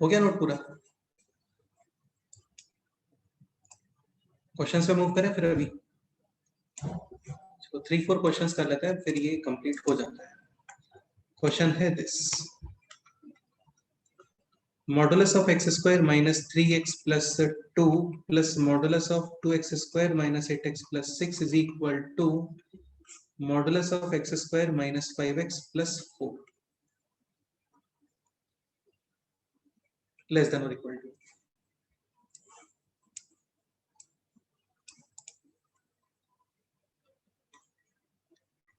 हो गया नोट पूरा? क्वेश्चंस पे मूव करें फिर अभी? तो 3-4 क्वेश्चंस कर लेते हैं, फिर ये कंप्लीट हो जाता है. क्वेश्चन है this: modulus of x square minus 3x plus 2 plus modulus of 2x square minus 8x plus 6 is equal to modulus of x square minus 5x plus 4 less than or equal to.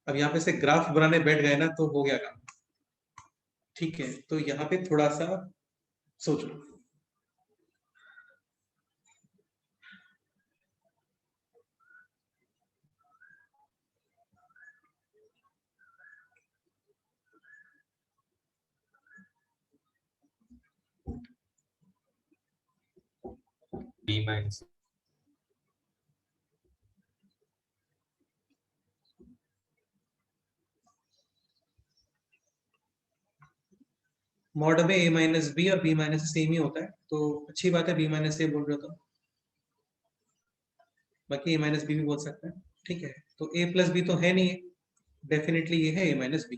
अब यहाँ पे से graph बनाने बैठ गए ना तो हो गया काम. ठीक है, तो यहाँ पे थोड़ा सा सोच लो. b minus मॉड में a माइनस बी और b माइनस सेम ही होता है, तो अच्छी बात है. b माइनस ए बोल रहे हो तो बाकी a माइनस बी भी बोल सकते हैं. ठीक है, तो a प्लस बी तो है नहीं है, डेफिनेटली ये है a minus b.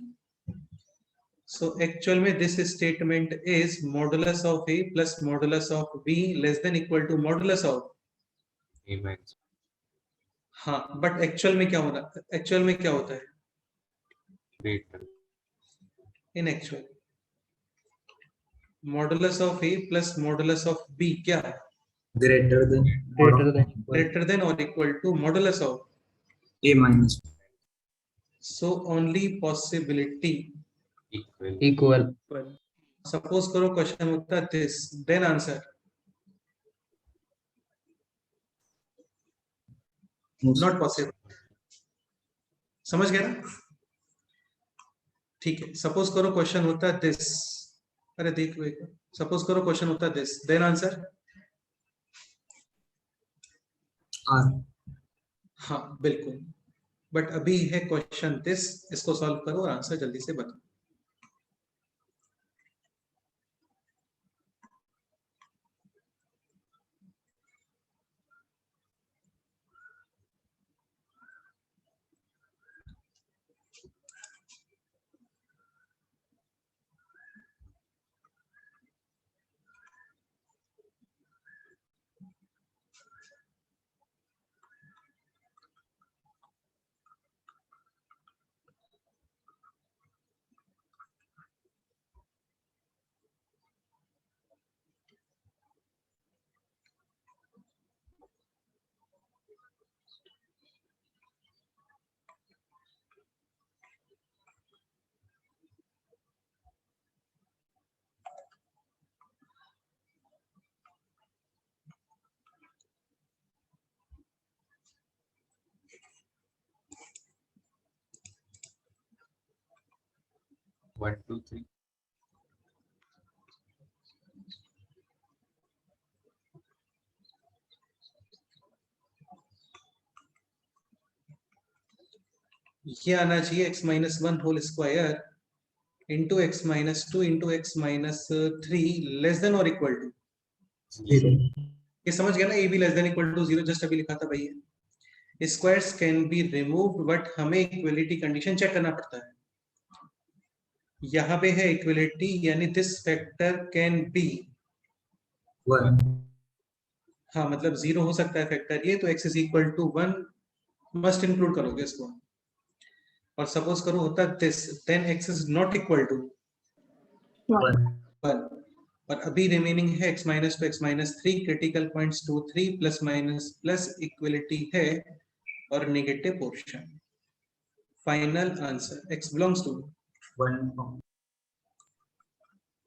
So actual में this statement is modulus of a plus modulus of b less than equal to modulus of. a minus हाँ, बट एक्चुअल में क्या होना, एक्चुअल में क्या होता है greater in actual? Modulus of a plus modulus of b क्या है? Greater than ग्रेटर देन और equal to modulus of. a minus so only possibility. equal suppose करो क्वेश्चन होता है this, then answer. Not possible. समझ गया ना? ठीक है, सपोज करो क्वेश्चन होता है दिस. अरे देख लो एक बार. सपोज करो क्वेश्चन होता है दिस, देन आंसर. r. हाँ बिल्कुल, बट अभी है क्वेश्चन दिस, इसको सॉल्व करो और आंसर जल्दी से बताओ. one two three ये आना चाहिए x minus 1 whole square into x minus 2 into x minus 3 less than और इक्वल टू, जीरो ये समझ गया ना, a b less than equal to 0 just अभी लिखा था भैया। Squares can be removed but हमें इक्वलिटी कंडीशन चेक करना पड़ता है। यहाँ पे है इक्वलिटी, यानी this factor can be, one हाँ मतलब 0 हो सकता है फैक्टर ये, तो x is equal to 1 must include करोगे इसको। और सपोज करो होता this, then x is not equal to one 1, और अभी रिमेनिंग है x minus 2 x minus 3, critical points 2 3 plus minus plus equality है और negative portion. Final answer x belongs to one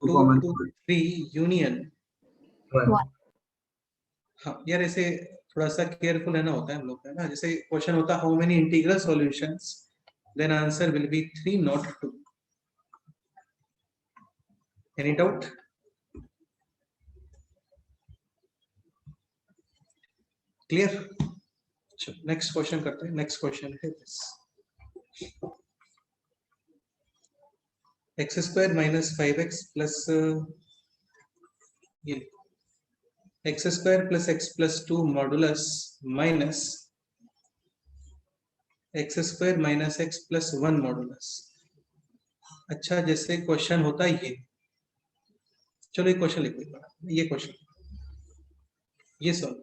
2 common 2 3 union. One हाँ यार ऐसे थोड़ा सा केयरफुल रहना होता है हम लोग का ना, जैसे क्वेश्चन होता how many integral solutions, then answer will be 3 not 2। Any doubt? Clear? Next question करते हैं। नेक्स्ट क्वेश्चन है this, x square minus 5x plus ये x square plus x plus 2 modulus minus x square minus x plus 1 modulus. अच्छा जैसे question होता है ये, चलो एक क्वेश्चन लिखो, ये क्वेश्चन ये सॉल्व।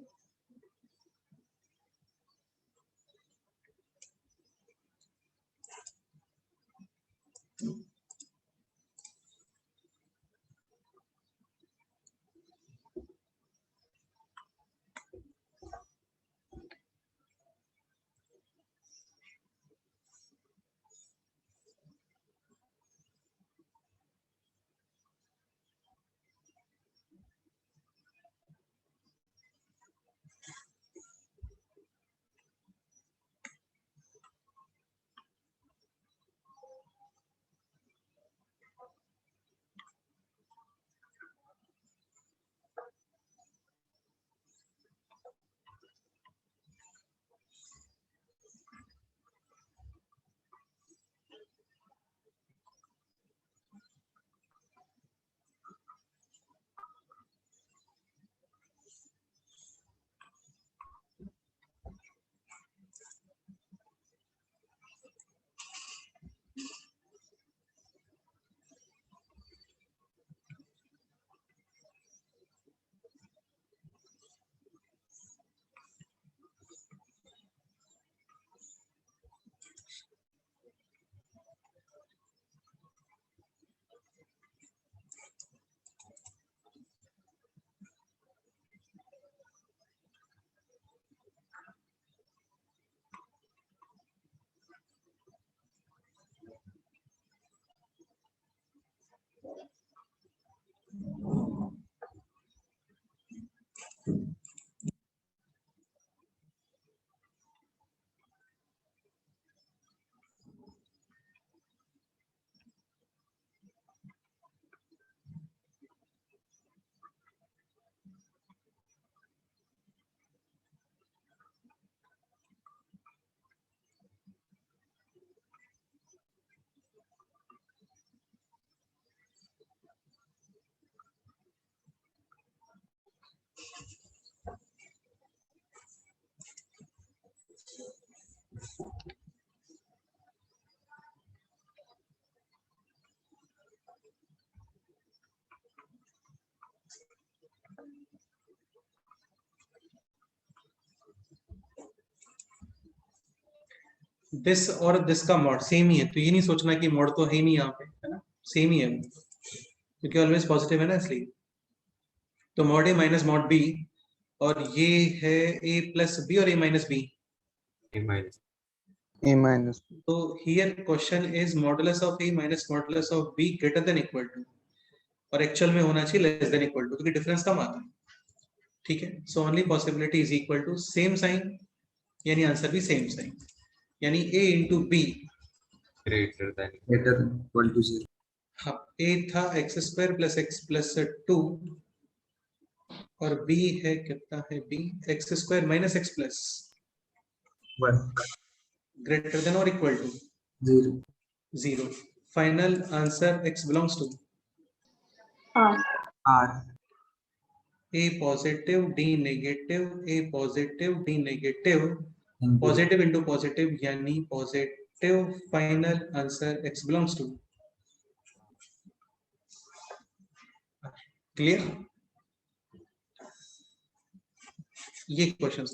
दिस और दिस का मॉड सेम ही है, तो ये नहीं सोचना कि मॉड तो है ही नहीं यहाँ पे, है ना, सेम ही है क्योंकि ऑलवेज पॉजिटिव है ना इसलिए। तो mod a minus mod b, और ये है ए प्लस बी और a minus b. A minus. तो here question is modulus of a minus modulus of b greater than equal to, और एक्चुअल में होना चाहिए लेस देन इक्वल टू, क्योंकि डिफरेंस कम आता है। ठीक है, so only possibility is equal to same sign, यानी आंसर भी सेम साइन, यानी a into b Greater than. Greater than equal to zero. हाँ, a था x square plus x plus 2 और b है कितना है b x square minus x plus one greater than or equal to 0. 0. Final answer x belongs to R. R. A positive, D negative, A positive, D negative, And B. positive into positive यानी positive. Final answer x belongs to clear. ये question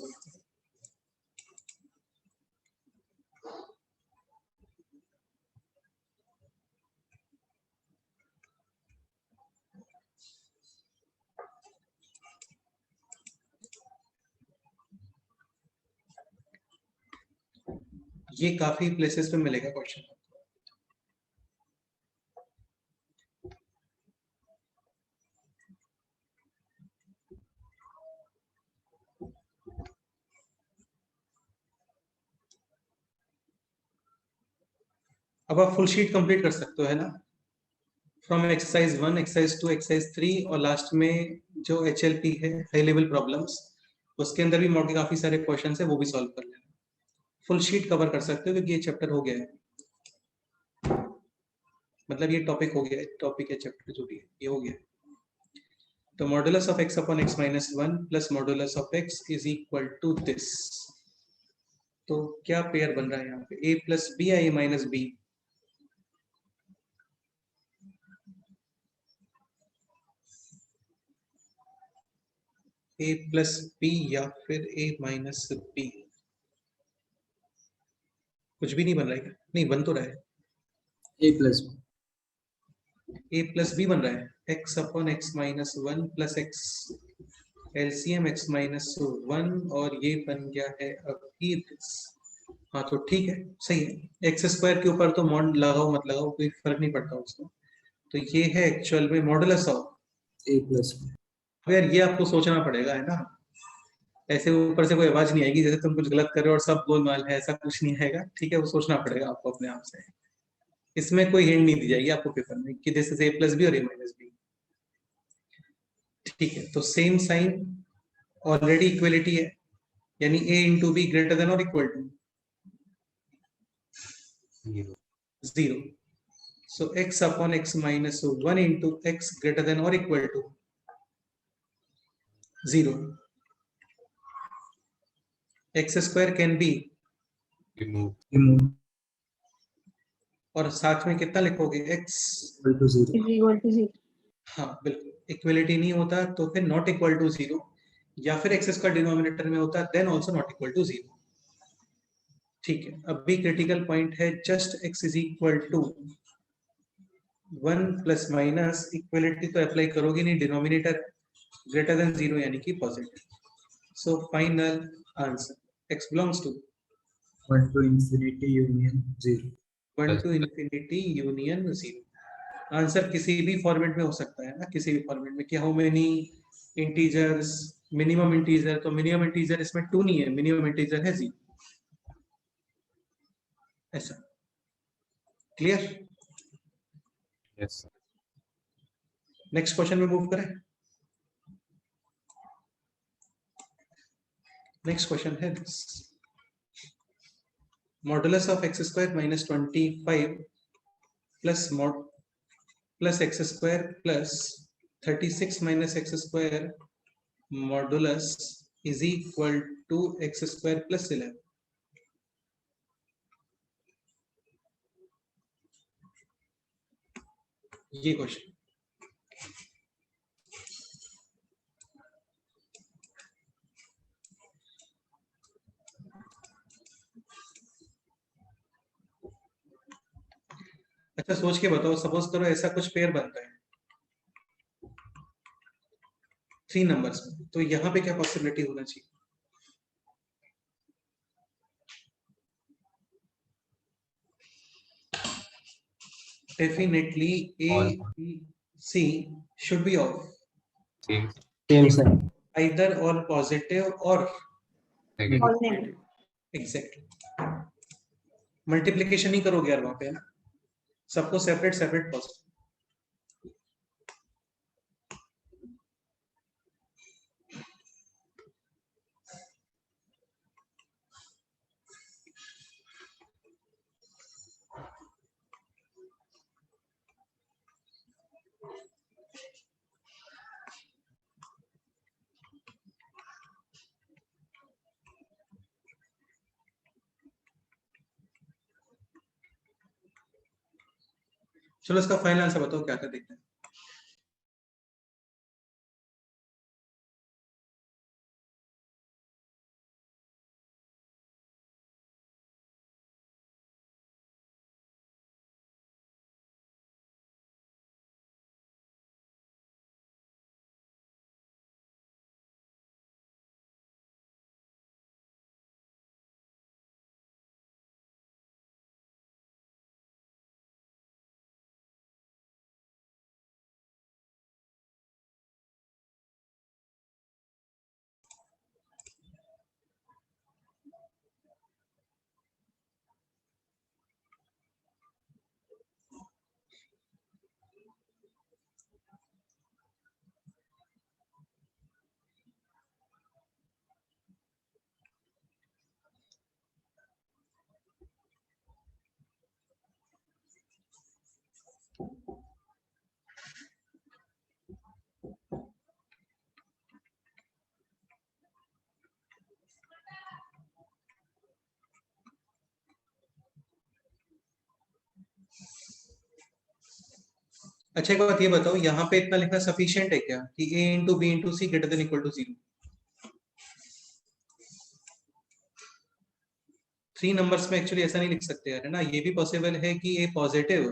ये काफी places पे मिलेगा question. अब आप full sheet complete कर सकते हो है ना, फ्रॉम एक्सरसाइज 1, एक्सरसाइज 2, एक्सरसाइज 3 और लास्ट में जो HLP है हाई लेवल प्रॉब्लम्स, उसके अंदर भी मॉड के काफी सारे क्वेश्चंस है, वो भी सॉल्व कर लेना. फुल शीट कवर कर सकते हो क्योंकि ये चैप्टर हो गया है, मतलब ये टॉपिक हो गया है, टॉपिक है चैप्टर जो भी है ये हो गया. तो modulus of x upon x minus 1 plus modulus of x is equal to this. तो क्या पेयर बन रहा है यहाँ पे, a प्लस बी या a minus b? a plus b या फिर a माइनस बी? कुछ भी नहीं बन रहा है क्या? नहीं बन तो रहा है, A plus B. a plus b बन रहा है. x upon x minus 1 plus x LCM x minus 1 और ये बन गया है अभी this. हाँ तो ठीक है, सही है. एक्स स्क्वायर के ऊपर तो मॉड लगाओ मत लगाओ कोई फर्क नहीं पड़ता उसको. तो ये है एक्चुअल में modulus of. A plus B. यार ये आपको सोचना पड़ेगा है ना, ऐसे ऊपर से कोई आवाज नहीं आएगी जैसे तुम कुछ गलत कर रहे हो और सब गोलमाल है, ऐसा कुछ नहीं आएगा. ठीक है, वो सोचना पड़ेगा आपको अपने आप से. इसमें कोई हिंट नहीं दी जाएगी आपको पेपर में कि this is a plus b और a माइनस बी. ठीक है, तो सेम साइन ऑलरेडी इक्वलिटी है, यानी a into B greater than और equal to 0. So x upon x minus 1 into x greater than or equal to 0. X square can be, remove Remove और साथ में कितना लिखोगे x? equal to 0. Is equal to 0. हाँ बिल्कुल, equality नहीं होता तो फिर नॉट इक्वल टू 0, या फिर x स्क्वायर डिनोमिनेटर में होता then also not equal to 0. ठीक है, अब भी क्रिटिकल पॉइंट है, just x is equal to 1 plus minus, equality तो अप्लाई करोगे नहीं, डिनोमिनेटर ग्रेटर देन 0 यानी कि positive. So final answer x belongs to 1 to infinity union 0. 1 to infinity union 0. Answer किसी भी फॉर्मेट में हो सकता है ना, किसी भी फॉर्मेट में कि how many integers, minimum integer, तो मिनिमम इंटीजर इसमें 2 नहीं है, मिनिमम इंटीजर है 0. ऐसा clear? yes sir. Next question में मूव करें. नेक्स्ट क्वेश्चन है this. Modulus of x square minus 25 plus mod plus x square plus 36 minus x square modulus is equal to x square plus 11. ये question अच्छा सोच के बताओ, suppose करो ऐसा कुछ पेयर बनता है 3 नंबर्स में, तो यहाँ पे क्या पॉसिबिलिटी होना चाहिए? Definitely A, All. B, C should be of same Same sign. either or positive or negative All negative. exactly. Multiplication नहीं करोगे यार वहां पे, है ना, सबको सेपरेट सेपरेट पॉजिटिव. चलो इसका फाइनल आंसर बताओ क्या क्या देखते हैं। अच्छा एक बात ये बताओ, यहाँ पे इतना लिखना सफिशिएंट है क्या कि a into b into c greater than equal to 0? 3 numbers में एक्चुअली ऐसा नहीं लिख सकते यार, है ना। ये भी पॉसिबल है कि a positive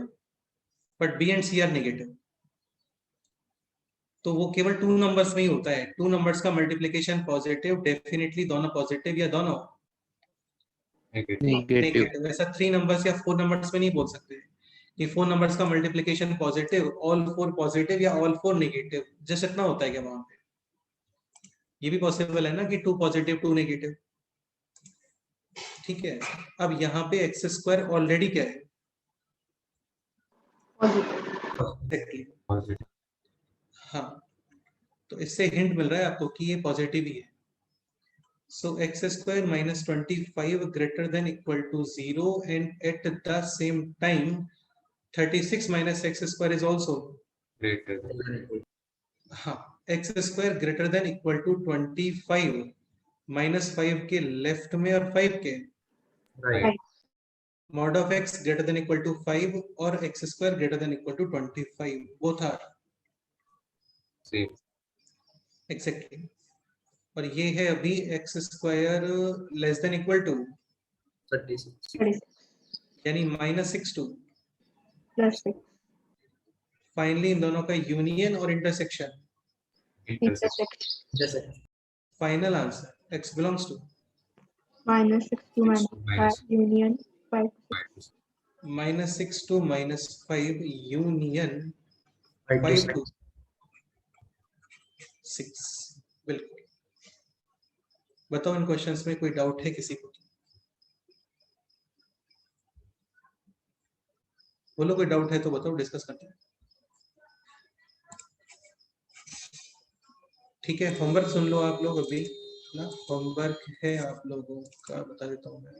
but b and c are negative, तो वो केवल 2 नंबर्स में ही होता है। 2 नंबर्स का मल्टीप्लिकेशन पॉजिटिव डेफिनेटली दोनों पॉजिटिव या दोनों नेगेटिव। ऐसा 3 नंबर्स या 4 नंबर्स में नहीं बोल सकते कि 4 नंबर्स का मल्टीप्लिकेशन पॉजिटिव, ऑल 4 पॉजिटिव या ऑल 4 नेगेटिव, जस्ट इतना होता है क्या वहां पे? ये भी पॉसिबल है ना कि 2 पॉजिटिव 2 नेगेटिव। ठीक है, अब यहाँ पे एक्स स्क्वायर ऑलरेडी क्या है? पॉजिटिव। हाँ, तो इससे हिंट मिल रहा है आपको कि ये पॉजिटिव ही है। So x square minus 25 greater than equal to 0, and at the same time 36 minus x square is also Greater than. हाँ, x square greater than equal to 25 minus 5 के लेफ्ट में और 5 के Right. mod of x greater than equal to 5 और x square greater than equal to 25, both are Same. exactly। और ये है अभी x square less than equal to 36. यानी -6 +6 फाइनली इन दोनों का यूनियन और intersection. Intersection. Intersection. Final answer x belongs to -6 to Minus. -5 union 5 -6 to -5 union 5 to 5 6. to 6। बिल्कुल। बताओ इन क्वेश्चंस में कोई डाउट है किसी को? बोलो कोई डाउट है तो बताओ, डिस्कस करते हैं। ठीक है, होमवर्क सुन लो आप लोग अभी ना। होमवर्क है आप लोगों का, बता देता हूँ मैं।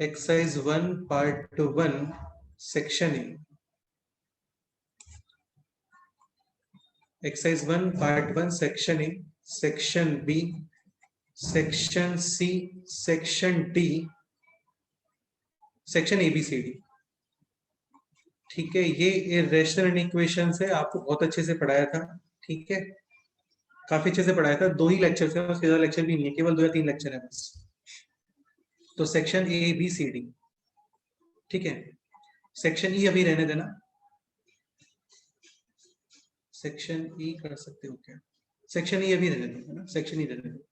Exercise 1 part 1 section a. Exercise 1 part 1 section a, section b, section c, section d, section ABCD। ठीक है, ये इरेशनल इक्वेशन से आपको बहुत अच्छे से पढ़ाया था। ठीक है, काफी अच्छे से पढ़ाया था। 2 ही लेक्चर थे, उसके ज्यादा लेक्चर भी नहीं है, केवल 2 या 3 लेक्चर है बस। तो सेक्शन ABCD। ठीक है, सेक्शन ई अभी रहने देना। सेक्शन ई कर सकते हो क्या? सेक्शन ई अभी रहने दो, है ना, सेक्शन ई रहने दो।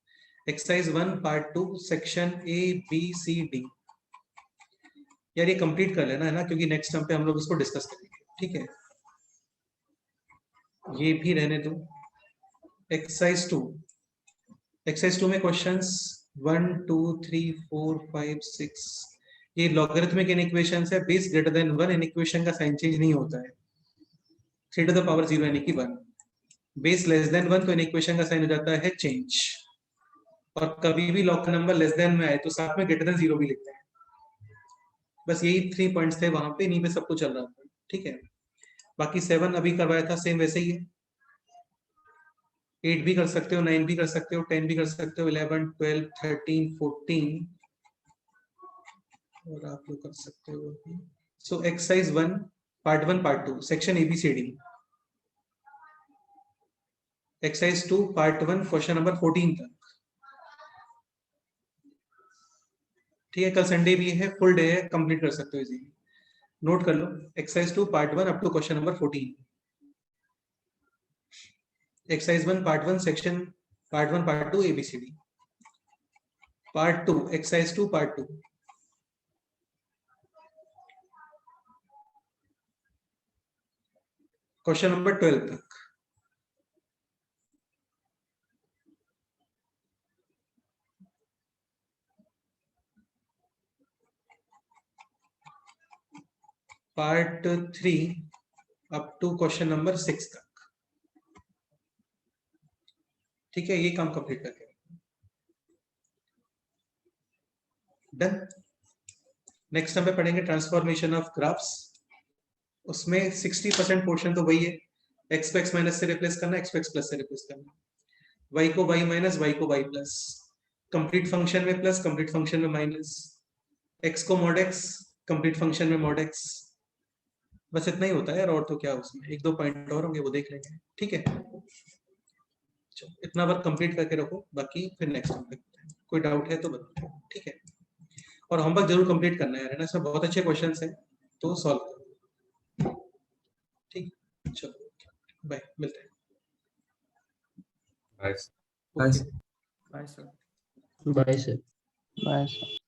Exercise 1 part 2 section ABCD। यार ये कंप्लीट कर लेना, है ना, क्योंकि नेक्स्ट टर्म पे हम लोग इसको डिस्कस करेंगे। ठीक है, ये भी रहने दो। एक्सरसाइज 2। एक्सरसाइज 2 में क्वेश्चंस 1 2 3 4 5 6 ये लॉगरिथमिक इनइक्वेशंस है। बेस ग्रेटर देन 1 इनइक्वेशन का साइन चेंज नहीं होता है। 3 to the power 0 यानी कि 1। बेस लेस देन 1 तो इन इक्वेशन का साइन हो जाता है चेंज, और कभी भी लॉग का नंबर लेस देन में आए तो साथ में ग्रेटर देन 0 भी लिखते हैं। बस यही 3 पॉइंट्स थे वहां पे, नहीं पे सब कुछ चल रहा था। ठीक है, बाकी 7 अभी करवाया था सेम वैसे ही है। 8 भी कर सकते हो, 9 भी कर सकते हो, 10 भी कर सकते हो, 11, 12, 13, 14 और आप लोग कर सकते हो। So exercise 1 part 1 part 2 section ABCD। Exercise 2 part 1 question number 14 तक। ठीक है, कल संडे भी है, फुल डे है, कंप्लीट कर सकते हो इजीली। नोट कर लो, exercise 2 part 1 up to question number 14। Exercise 1 part 1 section part 1 part 2 ABCD। Part 2 exercise 2 part 2 question number 12 तक। Part 3 up to question number 6 तक। ठीक है, ये काम कंप्लीट करके डन। नेक्स्ट हम पे पढ़ेंगे ट्रांसफॉर्मेशन ऑफ ग्राफ्स। उसमें 60% पोर्शन तो वही है, एक्स को एक्स माइनस से रिप्लेस करना, एक्स को एक्स प्लस से रिप्लेस करना, वाई को वाई माइनस, वाई को वाई प्लस, कंप्लीट फंक्शन में प्लस, कंप्लीट फंक्शन में माइनस, एक्स को मॉड एक्स, कंप्लीट फंक्शन में मॉड एक्स। बस इतना ही होता है यार, और तो क्या उसमें 1-2 पॉइंट और होंगे, वो देख लेंगे। ठीक है, चलो इतना वर्क कंप्लीट करके रखो, बाकी फिर नेक्स्ट टाइम देखते हैं। कोई डाउट है तो बताओ। ठीक है, और होमवर्क जरूर कंप्लीट करना है ना, इसमें बहुत अच्छे क्वेश्चंस हैं तो सॉल्व करो। ठीक, चलो बाय, मिलते हैं। Bye. Bye bye sir. Bye sir. Bye sir.